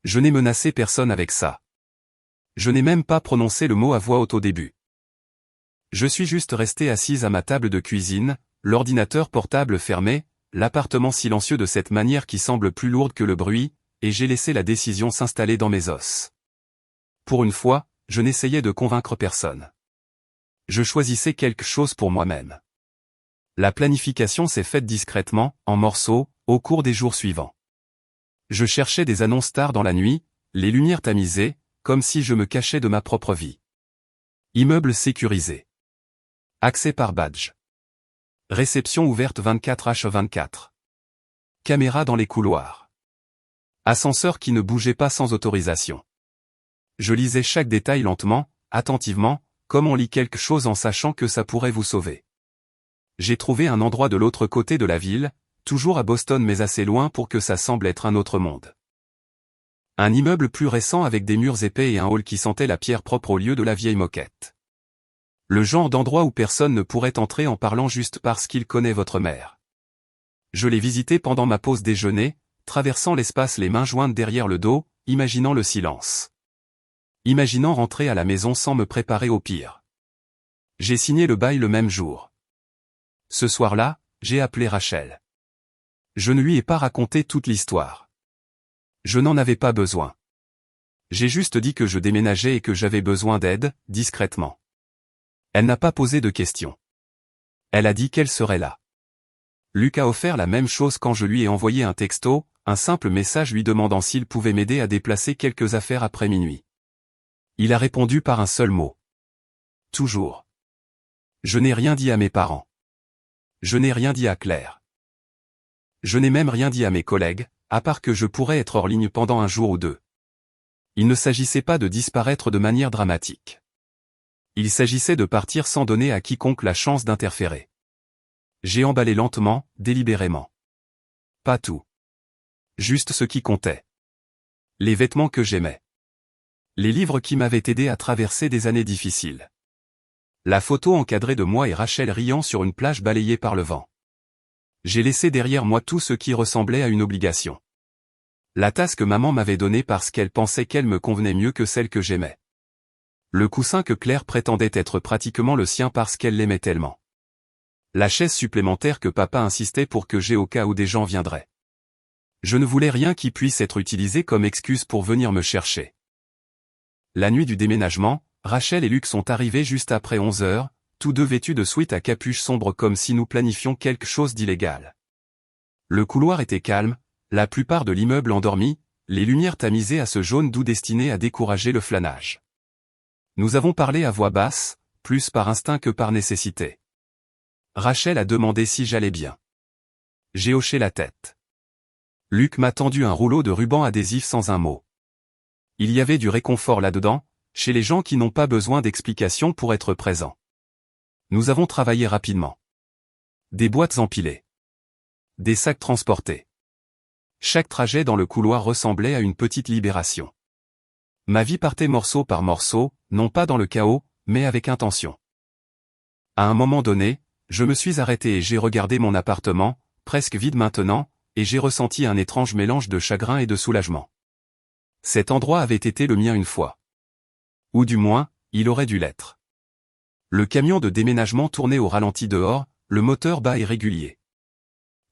Je n'ai menacé personne avec ça. Je n'ai même pas prononcé le mot à voix haute au début. Je suis juste resté assise à ma table de cuisine, l'ordinateur portable fermé, l'appartement silencieux de cette manière qui semble plus lourde que le bruit, et j'ai laissé la décision s'installer dans mes os. Pour une fois, je n'essayais de convaincre personne. Je choisissais quelque chose pour moi-même. La planification s'est faite discrètement, en morceaux, au cours des jours suivants. Je cherchais des annonces tard dans la nuit, les lumières tamisées, comme si je me cachais de ma propre vie. Immeuble sécurisé. Accès par badge. Réception ouverte 24h24. Caméra dans les couloirs. Ascenseur qui ne bougeait pas sans autorisation. Je lisais chaque détail lentement, attentivement, comme on lit quelque chose en sachant que ça pourrait vous sauver. J'ai trouvé un endroit de l'autre côté de la ville, toujours à Boston mais assez loin pour que ça semble être un autre monde. Un immeuble plus récent avec des murs épais et un hall qui sentait la pierre propre au lieu de la vieille moquette. Le genre d'endroit où personne ne pourrait entrer en parlant juste parce qu'il connaît votre mère. Je l'ai visité pendant ma pause déjeuner, traversant l'espace les mains jointes derrière le dos, imaginant le silence. Imaginant rentrer à la maison sans me préparer au pire. J'ai signé le bail le même jour. Ce soir-là, j'ai appelé Rachel. Je ne lui ai pas raconté toute l'histoire. Je n'en avais pas besoin. J'ai juste dit que je déménageais et que j'avais besoin d'aide, discrètement. Elle n'a pas posé de questions. Elle a dit qu'elle serait là. Luc a offert la même chose quand je lui ai envoyé un texto, un simple message lui demandant s'il pouvait m'aider à déplacer quelques affaires après minuit. Il a répondu par un seul mot. Toujours. Je n'ai rien dit à mes parents. Je n'ai rien dit à Claire. Je n'ai même rien dit à mes collègues, à part que je pourrais être hors ligne pendant un jour ou deux. Il ne s'agissait pas de disparaître de manière dramatique. Il s'agissait de partir sans donner à quiconque la chance d'interférer. J'ai emballé lentement, délibérément. Pas tout. Juste ce qui comptait. Les vêtements que j'aimais. Les livres qui m'avaient aidé à traverser des années difficiles. La photo encadrée de moi et Rachel riant sur une plage balayée par le vent. J'ai laissé derrière moi tout ce qui ressemblait à une obligation. La tasse que maman m'avait donnée parce qu'elle pensait qu'elle me convenait mieux que celle que j'aimais. Le coussin que Claire prétendait être pratiquement le sien parce qu'elle l'aimait tellement. La chaise supplémentaire que papa insistait pour que j'aie au cas où des gens viendraient. Je ne voulais rien qui puisse être utilisé comme excuse pour venir me chercher. La nuit du déménagement, Rachel et Luc sont arrivés juste après 11 heures, tous deux vêtus de sweat à capuche sombre comme si nous planifions quelque chose d'illégal. Le couloir était calme, la plupart de l'immeuble endormi, les lumières tamisées à ce jaune doux destiné à décourager le flânage. Nous avons parlé à voix basse, plus par instinct que par nécessité. Rachel a demandé si j'allais bien. J'ai hoché la tête. Luc m'a tendu un rouleau de ruban adhésif sans un mot. Il y avait du réconfort là-dedans, chez les gens qui n'ont pas besoin d'explications pour être présents. Nous avons travaillé rapidement. Des boîtes empilées. Des sacs transportés. Chaque trajet dans le couloir ressemblait à une petite libération. Ma vie partait morceau par morceau, non pas dans le chaos, mais avec intention. À un moment donné, je me suis arrêté et j'ai regardé mon appartement, presque vide maintenant, et j'ai ressenti un étrange mélange de chagrin et de soulagement. Cet endroit avait été le mien une fois. Ou du moins, il aurait dû l'être. Le camion de déménagement tournait au ralenti dehors, le moteur bas et régulier.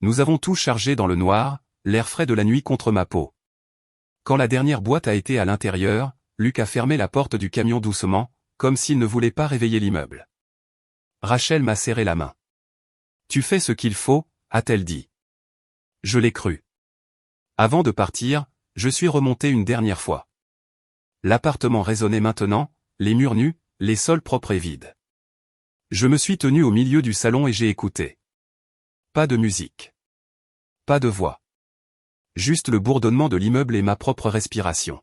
Nous avons tout chargé dans le noir, l'air frais de la nuit contre ma peau. Quand la dernière boîte a été à l'intérieur, Luc a fermé la porte du camion doucement, comme s'il ne voulait pas réveiller l'immeuble. Rachel m'a serré la main. « Tu fais ce qu'il faut », a-t-elle dit. Je l'ai cru. Avant de partir, je suis remonté une dernière fois. L'appartement résonnait maintenant, les murs nus, les sols propres et vides. Je me suis tenu au milieu du salon et j'ai écouté. Pas de musique. Pas de voix. Juste le bourdonnement de l'immeuble et ma propre respiration.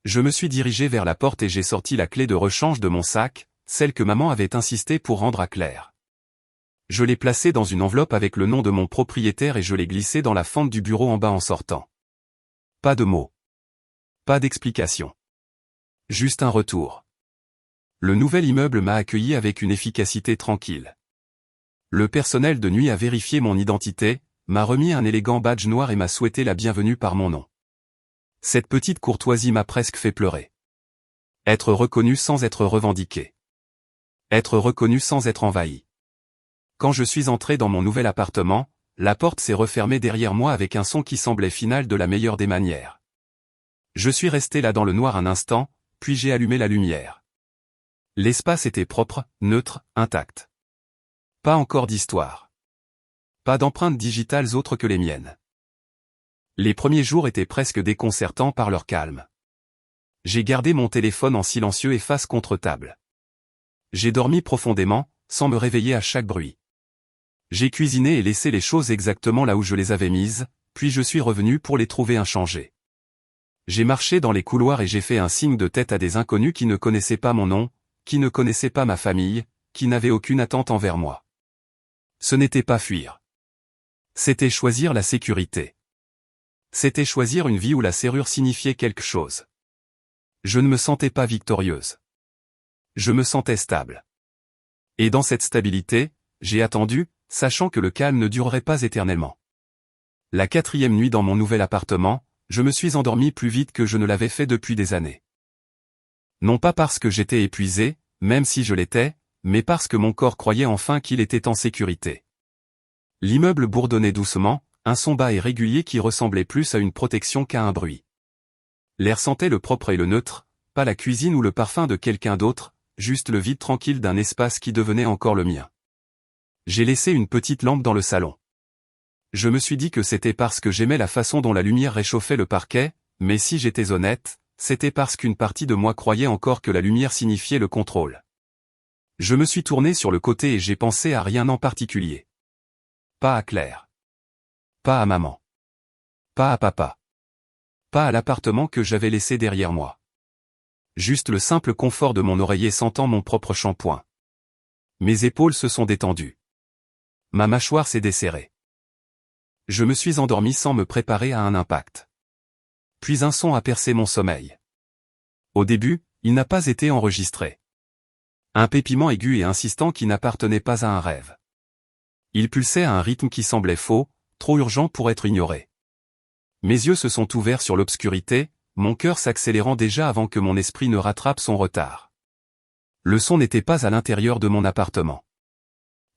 Je me suis dirigé vers la porte et j'ai sorti la clé de rechange de mon sac, celle que maman avait insisté pour rendre à Claire. Je l'ai placée dans une enveloppe avec le nom de mon propriétaire et je l'ai glissée dans la fente du bureau en bas en sortant. Pas de mots. Pas d'explication. Juste un retour. Le nouvel immeuble m'a accueilli avec une efficacité tranquille. Le personnel de nuit a vérifié mon identité, m'a remis un élégant badge noir et m'a souhaité la bienvenue par mon nom. Cette petite courtoisie m'a presque fait pleurer. Être reconnu sans être revendiqué. Être reconnu sans être envahi. Quand je suis entré dans mon nouvel appartement, la porte s'est refermée derrière moi avec un son qui semblait final de la meilleure des manières. Je suis resté là dans le noir un instant, puis j'ai allumé la lumière. L'espace était propre, neutre, intact. Pas encore d'histoire. Pas d'empreintes digitales autres que les miennes. Les premiers jours étaient presque déconcertants par leur calme. J'ai gardé mon téléphone en silencieux et face contre table. J'ai dormi profondément, sans me réveiller à chaque bruit. J'ai cuisiné et laissé les choses exactement là où je les avais mises, puis je suis revenu pour les trouver inchangées. J'ai marché dans les couloirs et j'ai fait un signe de tête à des inconnus qui ne connaissaient pas mon nom, qui ne connaissaient pas ma famille, qui n'avaient aucune attente envers moi. Ce n'était pas fuir. C'était choisir la sécurité. C'était choisir une vie où la serrure signifiait quelque chose. Je ne me sentais pas victorieuse. Je me sentais stable. Et dans cette stabilité, j'ai attendu, sachant que le calme ne durerait pas éternellement. La 4e nuit dans mon nouvel appartement, je me suis endormi plus vite que je ne l'avais fait depuis des années. Non pas parce que j'étais épuisé, même si je l'étais, mais parce que mon corps croyait enfin qu'il était en sécurité. L'immeuble bourdonnait doucement, un son bas et régulier qui ressemblait plus à une protection qu'à un bruit. L'air sentait le propre et le neutre, pas la cuisine ou le parfum de quelqu'un d'autre, juste le vide tranquille d'un espace qui devenait encore le mien. J'ai laissé une petite lampe dans le salon. Je me suis dit que c'était parce que j'aimais la façon dont la lumière réchauffait le parquet, mais si j'étais honnête, c'était parce qu'une partie de moi croyait encore que la lumière signifiait le contrôle. Je me suis tourné sur le côté et j'ai pensé à rien en particulier. Pas à Claire. Pas à maman. Pas à papa. Pas à l'appartement que j'avais laissé derrière moi. Juste le simple confort de mon oreiller sentant mon propre shampoing. Mes épaules se sont détendues. Ma mâchoire s'est desserrée. Je me suis endormi sans me préparer à un impact. Puis un son a percé mon sommeil. Au début, il n'a pas été enregistré. Un pépiment aigu et insistant qui n'appartenait pas à un rêve. Il pulsait à un rythme qui semblait faux, trop urgent pour être ignoré. Mes yeux se sont ouverts sur l'obscurité, mon cœur s'accélérant déjà avant que mon esprit ne rattrape son retard. Le son n'était pas à l'intérieur de mon appartement.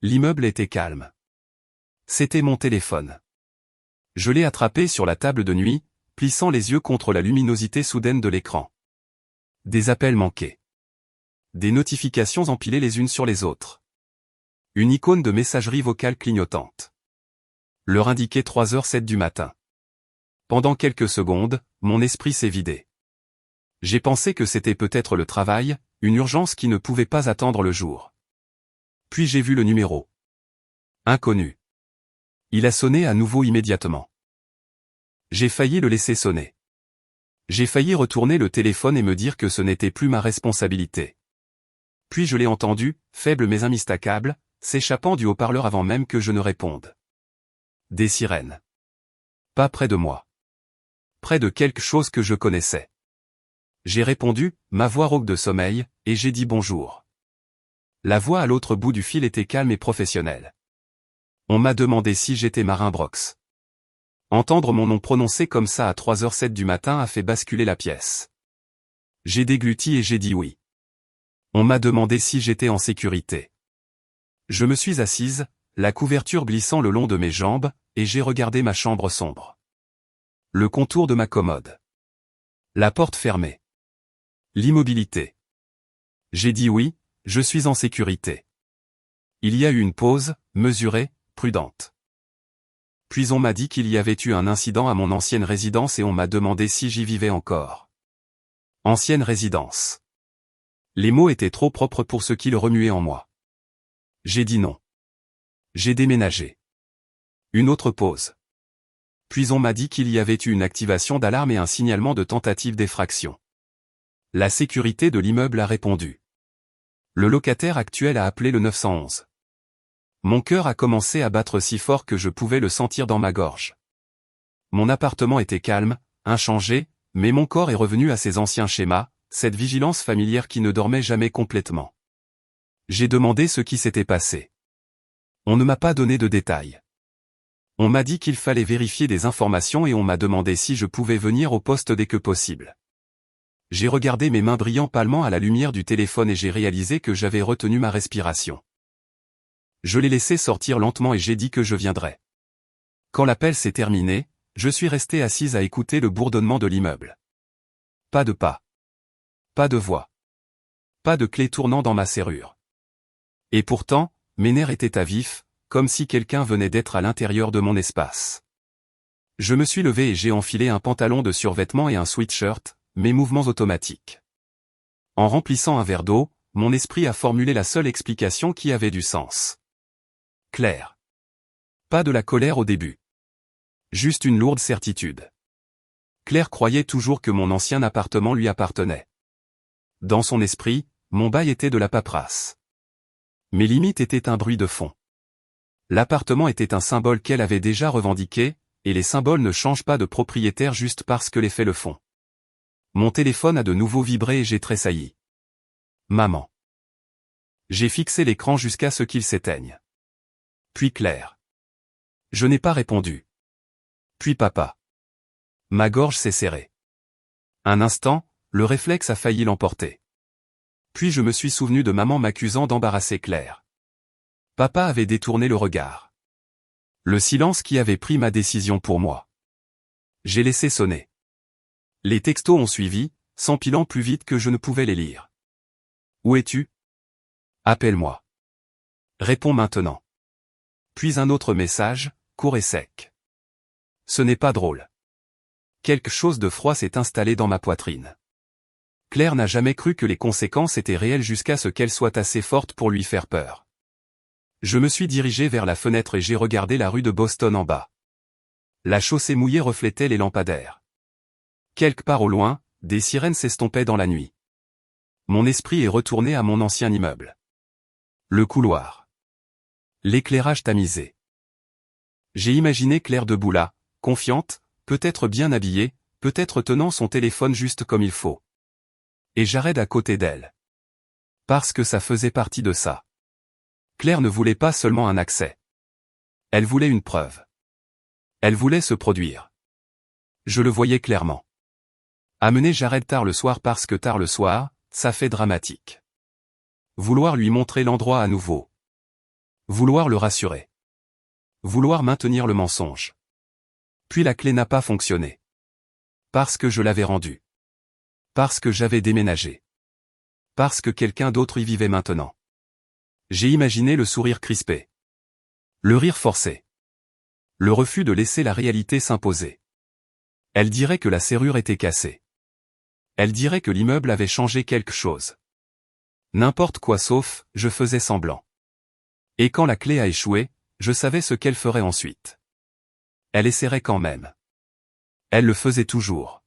L'immeuble était calme. C'était mon téléphone. Je l'ai attrapé sur la table de nuit, plissant les yeux contre la luminosité soudaine de l'écran. Des appels manqués. Des notifications empilées les unes sur les autres. Une icône de messagerie vocale clignotante. L'heure indiquait 3h07 du matin. Pendant quelques secondes, mon esprit s'est vidé. J'ai pensé que c'était peut-être le travail, une urgence qui ne pouvait pas attendre le jour. Puis j'ai vu le numéro. Inconnu. Il a sonné à nouveau immédiatement. J'ai failli le laisser sonner. J'ai failli retourner le téléphone et me dire que ce n'était plus ma responsabilité. Puis je l'ai entendu, faible mais immistakable, s'échappant du haut-parleur avant même que je ne réponde. Des sirènes. Pas près de moi. Près de quelque chose que je connaissais. J'ai répondu, ma voix rauque de sommeil, et j'ai dit bonjour. La voix à l'autre bout du fil était calme et professionnelle. On m'a demandé si j'étais Marin Brox. Entendre mon nom prononcé comme ça à 3h07 du matin a fait basculer la pièce. J'ai dégluti et j'ai dit oui. On m'a demandé si j'étais en sécurité. Je me suis assise, la couverture glissant le long de mes jambes, et j'ai regardé ma chambre sombre. Le contour de ma commode. La porte fermée. L'immobilité. J'ai dit oui, je suis en sécurité. Il y a eu une pause, mesurée, prudente. Puis on m'a dit qu'il y avait eu un incident à mon ancienne résidence et on m'a demandé si j'y vivais encore. Ancienne résidence. Les mots étaient trop propres pour ce qu'ils remuaient en moi. J'ai dit non. J'ai déménagé. Une autre pause. Puis on m'a dit qu'il y avait eu une activation d'alarme et un signalement de tentative d'effraction. La sécurité de l'immeuble a répondu. Le locataire actuel a appelé le 911. Mon cœur a commencé à battre si fort que je pouvais le sentir dans ma gorge. Mon appartement était calme, inchangé, mais mon corps est revenu à ses anciens schémas, cette vigilance familière qui ne dormait jamais complètement. J'ai demandé ce qui s'était passé. On ne m'a pas donné de détails. On m'a dit qu'il fallait vérifier des informations et on m'a demandé si je pouvais venir au poste dès que possible. J'ai regardé mes mains brillant pâlement à la lumière du téléphone et j'ai réalisé que j'avais retenu ma respiration. Je l'ai laissé sortir lentement et j'ai dit que je viendrais. Quand l'appel s'est terminé, je suis resté assise à écouter le bourdonnement de l'immeuble. Pas de pas. Pas de voix. Pas de clé tournant dans ma serrure. Et pourtant, mes nerfs étaient à vif, comme si quelqu'un venait d'être à l'intérieur de mon espace. Je me suis levé et j'ai enfilé un pantalon de survêtement et un sweatshirt, mes mouvements automatiques. En remplissant un verre d'eau, mon esprit a formulé la seule explication qui avait du sens. Claire. Pas de la colère au début. Juste une lourde certitude. Claire croyait toujours que mon ancien appartement lui appartenait. Dans son esprit, mon bail était de la paperasse. Mes limites étaient un bruit de fond. L'appartement était un symbole qu'elle avait déjà revendiqué, et les symboles ne changent pas de propriétaire juste parce que les faits le font. Mon téléphone a de nouveau vibré et j'ai tressailli. Maman. J'ai fixé l'écran jusqu'à ce qu'il s'éteigne. Puis Claire. Je n'ai pas répondu. Puis papa. Ma gorge s'est serrée. Un instant, le réflexe a failli l'emporter. Puis je me suis souvenu de maman m'accusant d'embarrasser Claire. Papa avait détourné le regard. Le silence qui avait pris ma décision pour moi. J'ai laissé sonner. Les textos ont suivi, s'empilant plus vite que je ne pouvais les lire. Où es-tu? Appelle-moi. Réponds maintenant. Puis un autre message, court et sec. Ce n'est pas drôle. Quelque chose de froid s'est installé dans ma poitrine. Claire n'a jamais cru que les conséquences étaient réelles jusqu'à ce qu'elles soient assez fortes pour lui faire peur. Je me suis dirigé vers la fenêtre et j'ai regardé la rue de Boston en bas. La chaussée mouillée reflétait les lampadaires. Quelque part au loin, des sirènes s'estompaient dans la nuit. Mon esprit est retourné à mon ancien immeuble. Le couloir. L'éclairage tamisé. J'ai imaginé Claire debout là, confiante, peut-être bien habillée, peut-être tenant son téléphone juste comme il faut. Et Jared à côté d'elle. Parce que ça faisait partie de ça. Claire ne voulait pas seulement un accès. Elle voulait une preuve. Elle voulait se produire. Je le voyais clairement. Amener Jared tard le soir parce que tard le soir, ça fait dramatique. Vouloir lui montrer l'endroit à nouveau. Vouloir le rassurer. Vouloir maintenir le mensonge. Puis la clé n'a pas fonctionné. Parce que je l'avais rendue. Parce que j'avais déménagé. Parce que quelqu'un d'autre y vivait maintenant. J'ai imaginé le sourire crispé. Le rire forcé. Le refus de laisser la réalité s'imposer. Elle dirait que la serrure était cassée. Elle dirait que l'immeuble avait changé quelque chose. N'importe quoi sauf, je faisais semblant. Et quand la clé a échoué, je savais ce qu'elle ferait ensuite. Elle essaierait quand même. Elle le faisait toujours.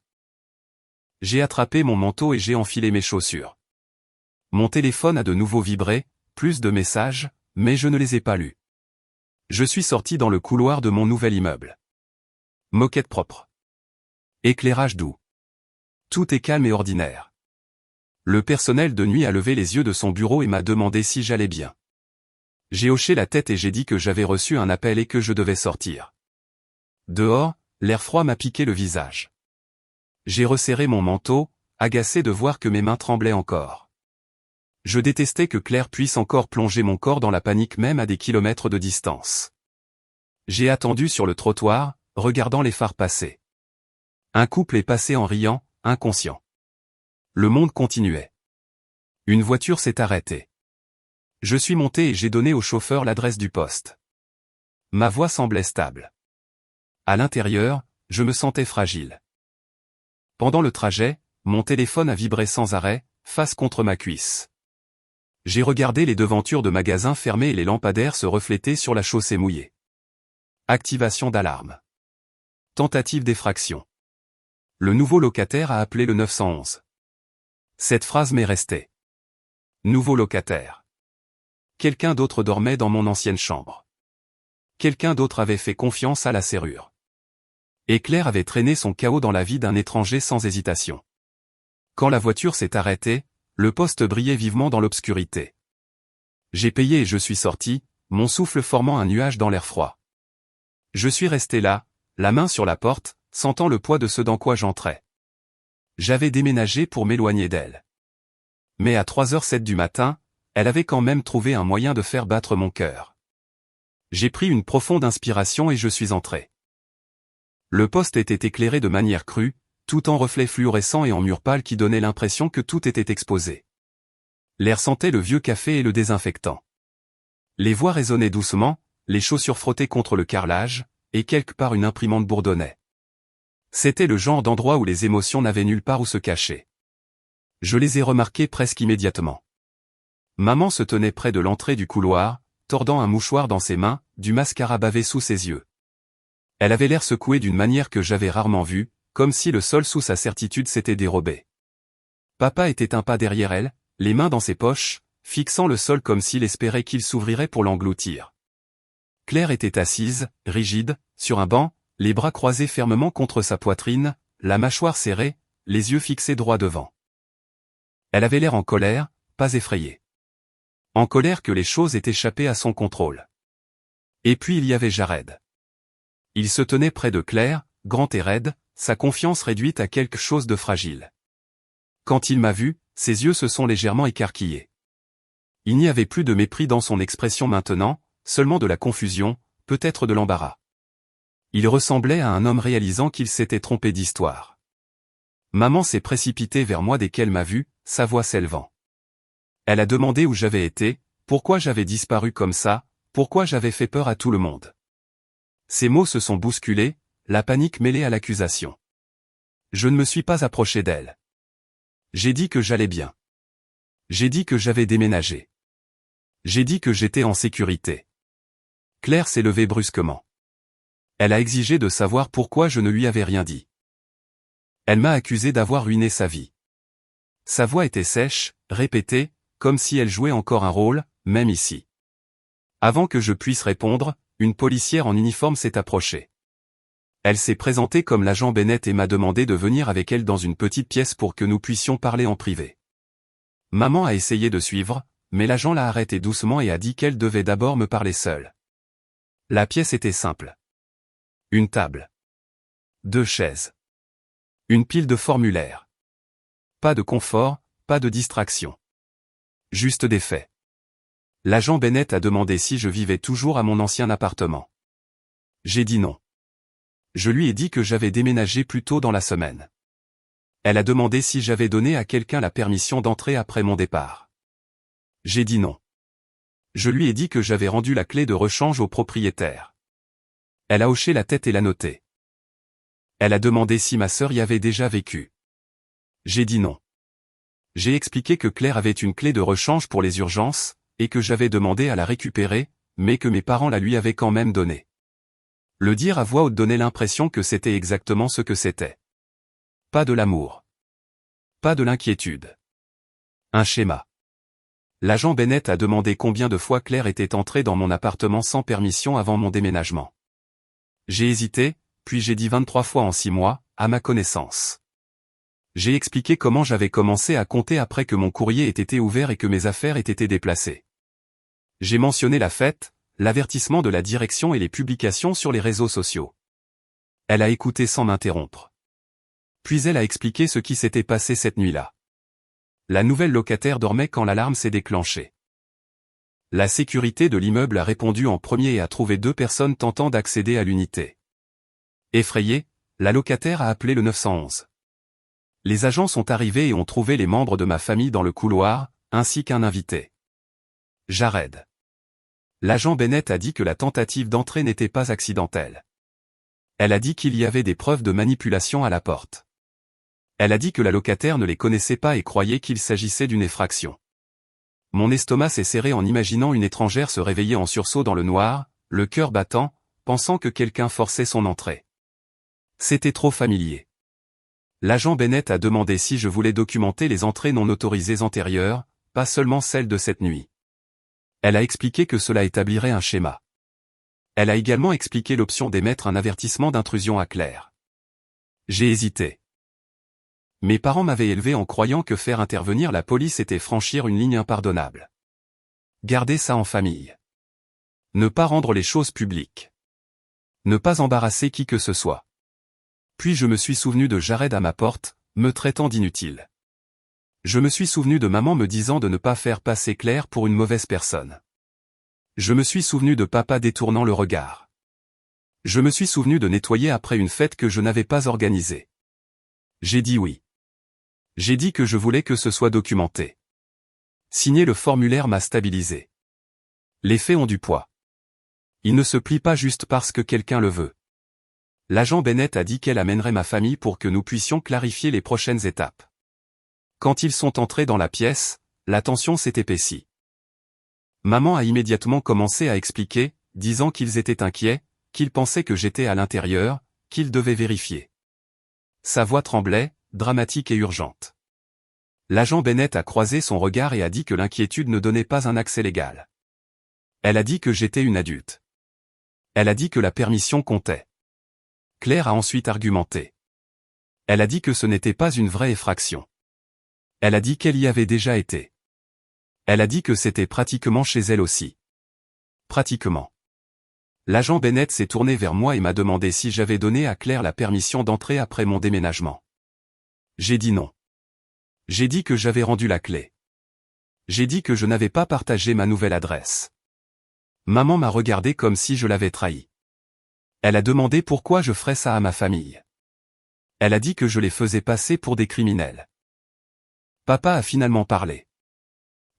J'ai attrapé mon manteau et j'ai enfilé mes chaussures. Mon téléphone a de nouveau vibré, plus de messages, mais je ne les ai pas lus. Je suis sorti dans le couloir de mon nouvel immeuble. Moquette propre. Éclairage doux. Tout est calme et ordinaire. Le personnel de nuit a levé les yeux de son bureau et m'a demandé si j'allais bien. J'ai hoché la tête et j'ai dit que j'avais reçu un appel et que je devais sortir. Dehors, l'air froid m'a piqué le visage. J'ai resserré mon manteau, agacé de voir que mes mains tremblaient encore. Je détestais que Claire puisse encore plonger mon corps dans la panique même à des kilomètres de distance. J'ai attendu sur le trottoir, regardant les phares passer. Un couple est passé en riant, inconscient. Le monde continuait. Une voiture s'est arrêtée. Je suis monté et j'ai donné au chauffeur l'adresse du poste. Ma voix semblait stable. À l'intérieur, je me sentais fragile. Pendant le trajet, mon téléphone a vibré sans arrêt, face contre ma cuisse. J'ai regardé les devantures de magasins fermés et les lampadaires se refléter sur la chaussée mouillée. Activation d'alarme. Tentative d'effraction. Le nouveau locataire a appelé le 911. Cette phrase m'est restée. Nouveau locataire. Quelqu'un d'autre dormait dans mon ancienne chambre. Quelqu'un d'autre avait fait confiance à la serrure. Et Claire avait traîné son chaos dans la vie d'un étranger sans hésitation. Quand la voiture s'est arrêtée, le poste brillait vivement dans l'obscurité. J'ai payé et je suis sorti, mon souffle formant un nuage dans l'air froid. Je suis resté là, la main sur la porte, sentant le poids de ce dans quoi j'entrais. J'avais déménagé pour m'éloigner d'elle. Mais à 3h07 du matin, elle avait quand même trouvé un moyen de faire battre mon cœur. J'ai pris une profonde inspiration et je suis entré. Le poste était éclairé de manière crue, tout en reflets fluorescents et en murs pâles qui donnaient l'impression que tout était exposé. L'air sentait le vieux café et le désinfectant. Les voix résonnaient doucement, les chaussures frottaient contre le carrelage, et quelque part une imprimante bourdonnait. C'était le genre d'endroit où les émotions n'avaient nulle part où se cacher. Je les ai remarquées presque immédiatement. Maman se tenait près de l'entrée du couloir, tordant un mouchoir dans ses mains, du mascara bavé sous ses yeux. Elle avait l'air secouée d'une manière que j'avais rarement vue, comme si le sol sous sa certitude s'était dérobé. Papa était un pas derrière elle, les mains dans ses poches, fixant le sol comme s'il espérait qu'il s'ouvrirait pour l'engloutir. Claire était assise, rigide, sur un banc, les bras croisés fermement contre sa poitrine, la mâchoire serrée, les yeux fixés droit devant. Elle avait l'air en colère, pas effrayée. En colère que les choses aient échappé à son contrôle. Et puis il y avait Jared. Il se tenait près de Claire, grand et raide, sa confiance réduite à quelque chose de fragile. Quand il m'a vu, ses yeux se sont légèrement écarquillés. Il n'y avait plus de mépris dans son expression maintenant, seulement de la confusion, peut-être de l'embarras. Il ressemblait à un homme réalisant qu'il s'était trompé d'histoire. Maman s'est précipitée vers moi dès qu'elle m'a vu, sa voix s'élevant. Elle a demandé où j'avais été, pourquoi j'avais disparu comme ça, pourquoi j'avais fait peur à tout le monde. Ses mots se sont bousculés, la panique mêlée à l'accusation. Je ne me suis pas approché d'elle. J'ai dit que j'allais bien. J'ai dit que j'avais déménagé. J'ai dit que j'étais en sécurité. Claire s'est levée brusquement. Elle a exigé de savoir pourquoi je ne lui avais rien dit. Elle m'a accusé d'avoir ruiné sa vie. Sa voix était sèche, répétée, comme si elle jouait encore un rôle, même ici. Avant que je puisse répondre, une policière en uniforme s'est approchée. Elle s'est présentée comme l'agent Bennett et m'a demandé de venir avec elle dans une petite pièce pour que nous puissions parler en privé. Maman a essayé de suivre, mais l'agent l'a arrêtée doucement et a dit qu'elle devait d'abord me parler seule. La pièce était simple. Une table. 2 chaises. Une pile de formulaires. Pas de confort, pas de distraction. Juste des faits. L'agent Bennett a demandé si je vivais toujours à mon ancien appartement. J'ai dit non. Je lui ai dit que j'avais déménagé plus tôt dans la semaine. Elle a demandé si j'avais donné à quelqu'un la permission d'entrer après mon départ. J'ai dit non. Je lui ai dit que j'avais rendu la clé de rechange au propriétaire. Elle a hoché la tête et l'a noté. Elle a demandé si ma sœur y avait déjà vécu. J'ai dit non. J'ai expliqué que Claire avait une clé de rechange pour les urgences, et que j'avais demandé à la récupérer, mais que mes parents la lui avaient quand même donnée. Le dire à voix haute donnait l'impression que c'était exactement ce que c'était. Pas de l'amour. Pas de l'inquiétude. Un schéma. L'agent Bennett a demandé combien de fois Claire était entrée dans mon appartement sans permission avant mon déménagement. J'ai hésité, puis j'ai dit 23 fois en 6 mois, à ma connaissance. J'ai expliqué comment j'avais commencé à compter après que mon courrier ait été ouvert et que mes affaires aient été déplacées. J'ai mentionné la fête, l'avertissement de la direction et les publications sur les réseaux sociaux. Elle a écouté sans m'interrompre. Puis elle a expliqué ce qui s'était passé cette nuit-là. La nouvelle locataire dormait quand l'alarme s'est déclenchée. La sécurité de l'immeuble a répondu en premier et a trouvé 2 personnes tentant d'accéder à l'unité. Effrayée, la locataire a appelé le 911. Les agents sont arrivés et ont trouvé les membres de ma famille dans le couloir, ainsi qu'un invité. Jared. L'agent Bennett a dit que la tentative d'entrée n'était pas accidentelle. Elle a dit qu'il y avait des preuves de manipulation à la porte. Elle a dit que la locataire ne les connaissait pas et croyait qu'il s'agissait d'une effraction. Mon estomac s'est serré en imaginant une étrangère se réveiller en sursaut dans le noir, le cœur battant, pensant que quelqu'un forçait son entrée. C'était trop familier. L'agent Bennett a demandé si je voulais documenter les entrées non autorisées antérieures, pas seulement celles de cette nuit. Elle a expliqué que cela établirait un schéma. Elle a également expliqué l'option d'émettre un avertissement d'intrusion à Claire. J'ai hésité. Mes parents m'avaient élevé en croyant que faire intervenir la police était franchir une ligne impardonnable. Garder ça en famille. Ne pas rendre les choses publiques. Ne pas embarrasser qui que ce soit. Puis je me suis souvenu de Jared à ma porte, me traitant d'inutile. Je me suis souvenu de maman me disant de ne pas faire passer Claire pour une mauvaise personne. Je me suis souvenu de papa détournant le regard. Je me suis souvenu de nettoyer après une fête que je n'avais pas organisée. J'ai dit oui. J'ai dit que je voulais que ce soit documenté. Signer le formulaire m'a stabilisé. Les faits ont du poids. Ils ne se plient pas juste parce que quelqu'un le veut. L'agent Bennett a dit qu'elle amènerait ma famille pour que nous puissions clarifier les prochaines étapes. Quand ils sont entrés dans la pièce, la tension s'est épaissie. Maman a immédiatement commencé à expliquer, disant qu'ils étaient inquiets, qu'ils pensaient que j'étais à l'intérieur, qu'ils devaient vérifier. Sa voix tremblait, dramatique et urgente. L'agent Bennett a croisé son regard et a dit que l'inquiétude ne donnait pas un accès légal. Elle a dit que j'étais une adulte. Elle a dit que la permission comptait. Claire a ensuite argumenté. Elle a dit que ce n'était pas une vraie effraction. Elle a dit qu'elle y avait déjà été. Elle a dit que c'était pratiquement chez elle aussi. Pratiquement. L'agent Bennett s'est tourné vers moi et m'a demandé si j'avais donné à Claire la permission d'entrer après mon déménagement. J'ai dit non. J'ai dit que j'avais rendu la clé. J'ai dit que je n'avais pas partagé ma nouvelle adresse. Maman m'a regardé comme si je l'avais trahi. Elle a demandé pourquoi je ferais ça à ma famille. Elle a dit que je les faisais passer pour des criminels. Papa a finalement parlé.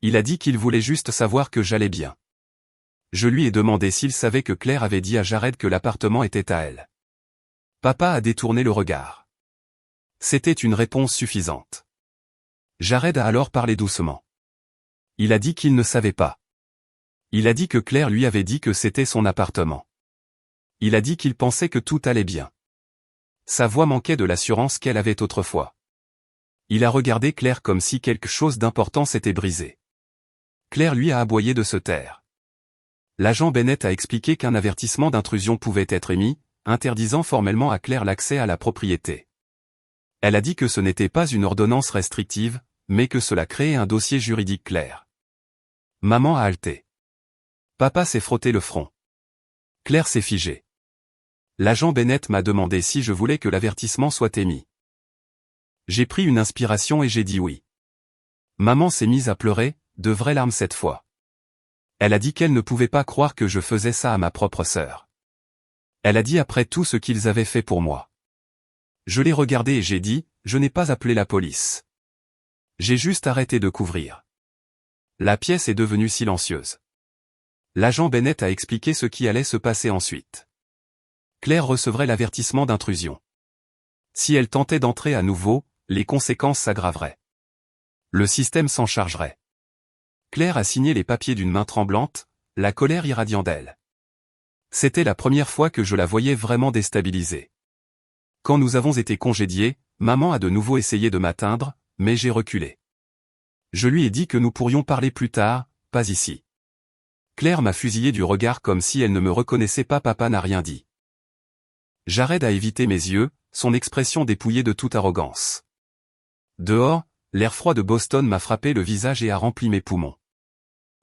Il a dit qu'il voulait juste savoir que j'allais bien. Je lui ai demandé s'il savait que Claire avait dit à Jared que l'appartement était à elle. Papa a détourné le regard. C'était une réponse suffisante. Jared a alors parlé doucement. Il a dit qu'il ne savait pas. Il a dit que Claire lui avait dit que c'était son appartement. Il a dit qu'il pensait que tout allait bien. Sa voix manquait de l'assurance qu'elle avait autrefois. Il a regardé Claire comme si quelque chose d'important s'était brisé. Claire lui a aboyé de se taire. L'agent Bennett a expliqué qu'un avertissement d'intrusion pouvait être émis, interdisant formellement à Claire l'accès à la propriété. Elle a dit que ce n'était pas une ordonnance restrictive, mais que cela créait un dossier juridique clair. Maman a halté. Papa s'est frotté le front. Claire s'est figée. L'agent Bennett m'a demandé si je voulais que l'avertissement soit émis. J'ai pris une inspiration et j'ai dit oui. Maman s'est mise à pleurer, de vraies larmes cette fois. Elle a dit qu'elle ne pouvait pas croire que je faisais ça à ma propre sœur. Elle a dit après tout ce qu'ils avaient fait pour moi. Je l'ai regardé et j'ai dit, je n'ai pas appelé la police. J'ai juste arrêté de couvrir. La pièce est devenue silencieuse. L'agent Bennett a expliqué ce qui allait se passer ensuite. Claire recevrait l'avertissement d'intrusion. Si elle tentait d'entrer à nouveau, les conséquences s'aggraveraient. Le système s'en chargerait. Claire a signé les papiers d'une main tremblante, la colère irradiant d'elle. C'était la première fois que je la voyais vraiment déstabilisée. Quand nous avons été congédiés, maman a de nouveau essayé de m'atteindre, mais j'ai reculé. Je lui ai dit que nous pourrions parler plus tard, pas ici. Claire m'a fusillé du regard comme si elle ne me reconnaissait pas. Papa n'a rien dit. Jared a évité mes yeux, son expression dépouillée de toute arrogance. Dehors, l'air froid de Boston m'a frappé le visage et a rempli mes poumons.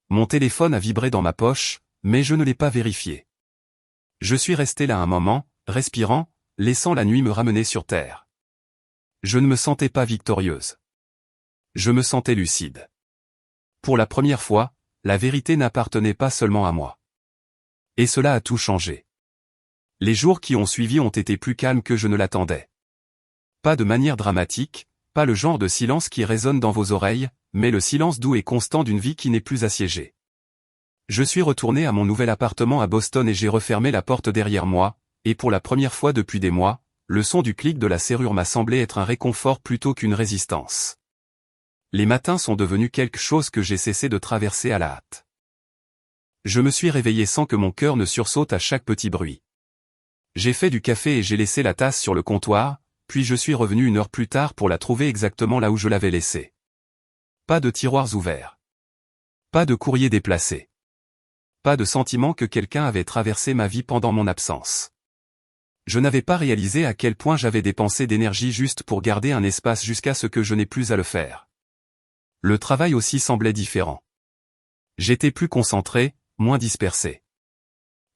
Mon téléphone a vibré dans ma poche, mais je ne l'ai pas vérifié. Je suis resté là un moment, respirant, laissant la nuit me ramener sur terre. Je ne me sentais pas victorieuse. Je me sentais lucide. Pour la première fois, la vérité n'appartenait pas seulement à moi. Et cela a tout changé. Les jours qui ont suivi ont été plus calmes que je ne l'attendais. Pas de manière dramatique, pas le genre de silence qui résonne dans vos oreilles, mais le silence doux et constant d'une vie qui n'est plus assiégée. Je suis retourné à mon nouvel appartement à Boston et j'ai refermé la porte derrière moi, et pour la première fois depuis des mois, le son du clic de la serrure m'a semblé être un réconfort plutôt qu'une résistance. Les matins sont devenus quelque chose que j'ai cessé de traverser à la hâte. Je me suis réveillé sans que mon cœur ne sursaute à chaque petit bruit. J'ai fait du café et j'ai laissé la tasse sur le comptoir, puis je suis revenu 1 heure plus tard pour la trouver exactement là où je l'avais laissée. Pas de tiroirs ouverts. Pas de courrier déplacé. Pas de sentiment que quelqu'un avait traversé ma vie pendant mon absence. Je n'avais pas réalisé à quel point j'avais dépensé d'énergie juste pour garder un espace jusqu'à ce que je n'ai plus à le faire. Le travail aussi semblait différent. J'étais plus concentré, moins dispersé.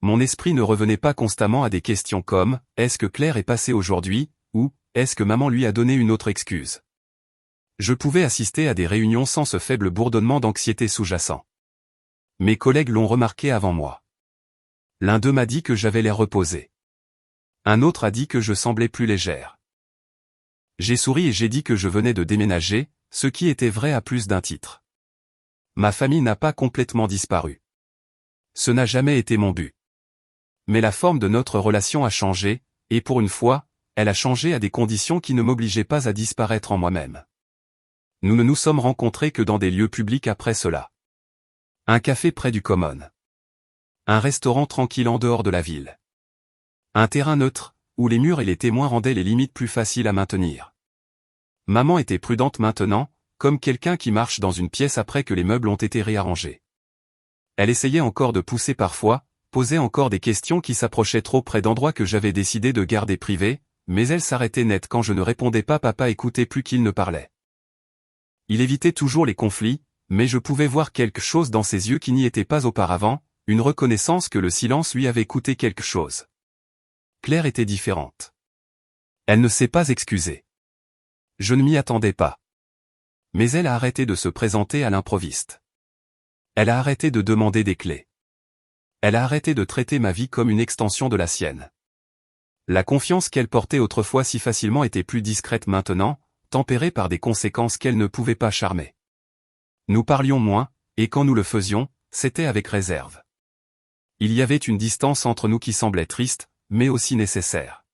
Mon esprit ne revenait pas constamment à des questions comme « Est-ce que Claire est passée aujourd'hui ?» ou « Est-ce que maman lui a donné une autre excuse ?» Je pouvais assister à des réunions sans ce faible bourdonnement d'anxiété sous-jacent. Mes collègues l'ont remarqué avant moi. L'un d'eux m'a dit que j'avais l'air reposé. Un autre a dit que je semblais plus légère. J'ai souri et j'ai dit que je venais de déménager, ce qui était vrai à plus d'un titre. Ma famille n'a pas complètement disparu. Ce n'a jamais été mon but. Mais la forme de notre relation a changé, et pour une fois, elle a changé à des conditions qui ne m'obligeaient pas à disparaître en moi-même. Nous ne nous sommes rencontrés que dans des lieux publics après cela. Un café près du Common. Un restaurant tranquille en dehors de la ville. Un terrain neutre, où les murs et les témoins rendaient les limites plus faciles à maintenir. Maman était prudente maintenant, comme quelqu'un qui marche dans une pièce après que les meubles ont été réarrangés. Elle essayait encore de pousser parfois, posait encore des questions qui s'approchaient trop près d'endroits que j'avais décidé de garder privés, mais elle s'arrêtait net quand je ne répondais pas. Papa écoutait plus qu'il ne parlait. Il évitait toujours les conflits, mais je pouvais voir quelque chose dans ses yeux qui n'y était pas auparavant, une reconnaissance que le silence lui avait coûté quelque chose. Claire était différente. Elle ne s'est pas excusée. Je ne m'y attendais pas. Mais elle a arrêté de se présenter à l'improviste. Elle a arrêté de demander des clés. Elle a arrêté de traiter ma vie comme une extension de la sienne. La confiance qu'elle portait autrefois si facilement était plus discrète maintenant, tempérée par des conséquences qu'elle ne pouvait pas charmer. Nous parlions moins, et quand nous le faisions, c'était avec réserve. Il y avait une distance entre nous qui semblait triste, mais aussi nécessaire.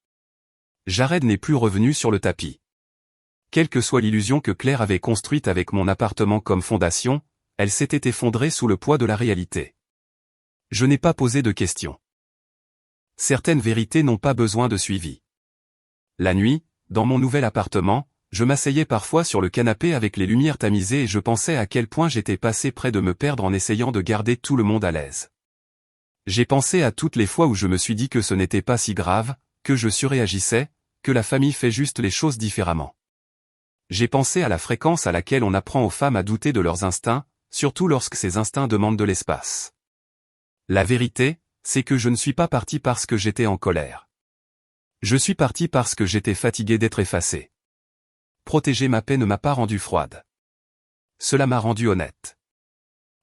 Jared n'est plus revenu sur le tapis. Quelle que soit l'illusion que Claire avait construite avec mon appartement comme fondation, elle s'était effondrée sous le poids de la réalité. Je n'ai pas posé de questions. Certaines vérités n'ont pas besoin de suivi. La nuit, dans mon nouvel appartement, je m'asseyais parfois sur le canapé avec les lumières tamisées et je pensais à quel point j'étais passé près de me perdre en essayant de garder tout le monde à l'aise. J'ai pensé à toutes les fois où je me suis dit que ce n'était pas si grave, que je surréagissais, que la famille fait juste les choses différemment. J'ai pensé à la fréquence à laquelle on apprend aux femmes à douter de leurs instincts, surtout lorsque ces instincts demandent de l'espace. La vérité, c'est que je ne suis pas parti parce que j'étais en colère. Je suis parti parce que j'étais fatigué d'être effacé. Protéger ma paix ne m'a pas rendu froide. Cela m'a rendu honnête.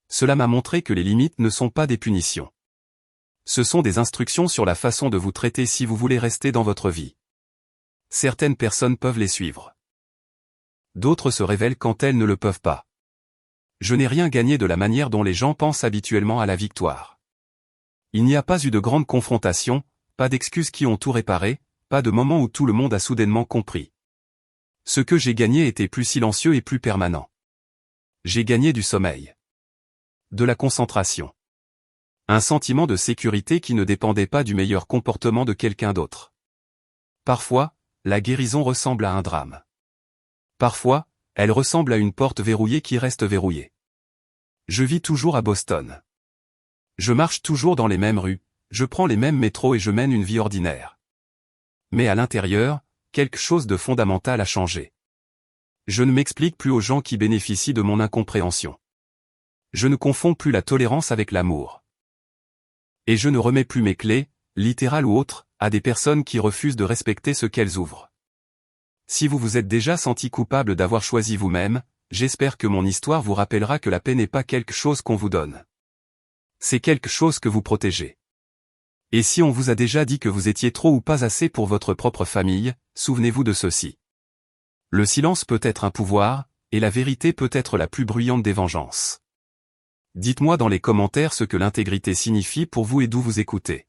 Cela m'a montré que les limites ne sont pas des punitions. Ce sont des instructions sur la façon de vous traiter si vous voulez rester dans votre vie. Certaines personnes peuvent les suivre. D'autres se révèlent quand elles ne le peuvent pas. Je n'ai rien gagné de la manière dont les gens pensent habituellement à la victoire. Il n'y a pas eu de grande confrontation, pas d'excuses qui ont tout réparé, pas de moment où tout le monde a soudainement compris. Ce que j'ai gagné était plus silencieux et plus permanent. J'ai gagné du sommeil. De la concentration. Un sentiment de sécurité qui ne dépendait pas du meilleur comportement de quelqu'un d'autre. Parfois, la guérison ressemble à un drame. Parfois, elle ressemble à une porte verrouillée qui reste verrouillée. Je vis toujours à Boston. Je marche toujours dans les mêmes rues, je prends les mêmes métros et je mène une vie ordinaire. Mais à l'intérieur, quelque chose de fondamental a changé. Je ne m'explique plus aux gens qui bénéficient de mon incompréhension. Je ne confonds plus la tolérance avec l'amour. Et je ne remets plus mes clés, littérales ou autres, à des personnes qui refusent de respecter ce qu'elles ouvrent. Si vous vous êtes déjà senti coupable d'avoir choisi vous-même, j'espère que mon histoire vous rappellera que la paix n'est pas quelque chose qu'on vous donne. C'est quelque chose que vous protégez. Et si on vous a déjà dit que vous étiez trop ou pas assez pour votre propre famille, souvenez-vous de ceci. Le silence peut être un pouvoir, et la vérité peut être la plus bruyante des vengeances. Dites-moi dans les commentaires ce que l'intégrité signifie pour vous et d'où vous écoutez.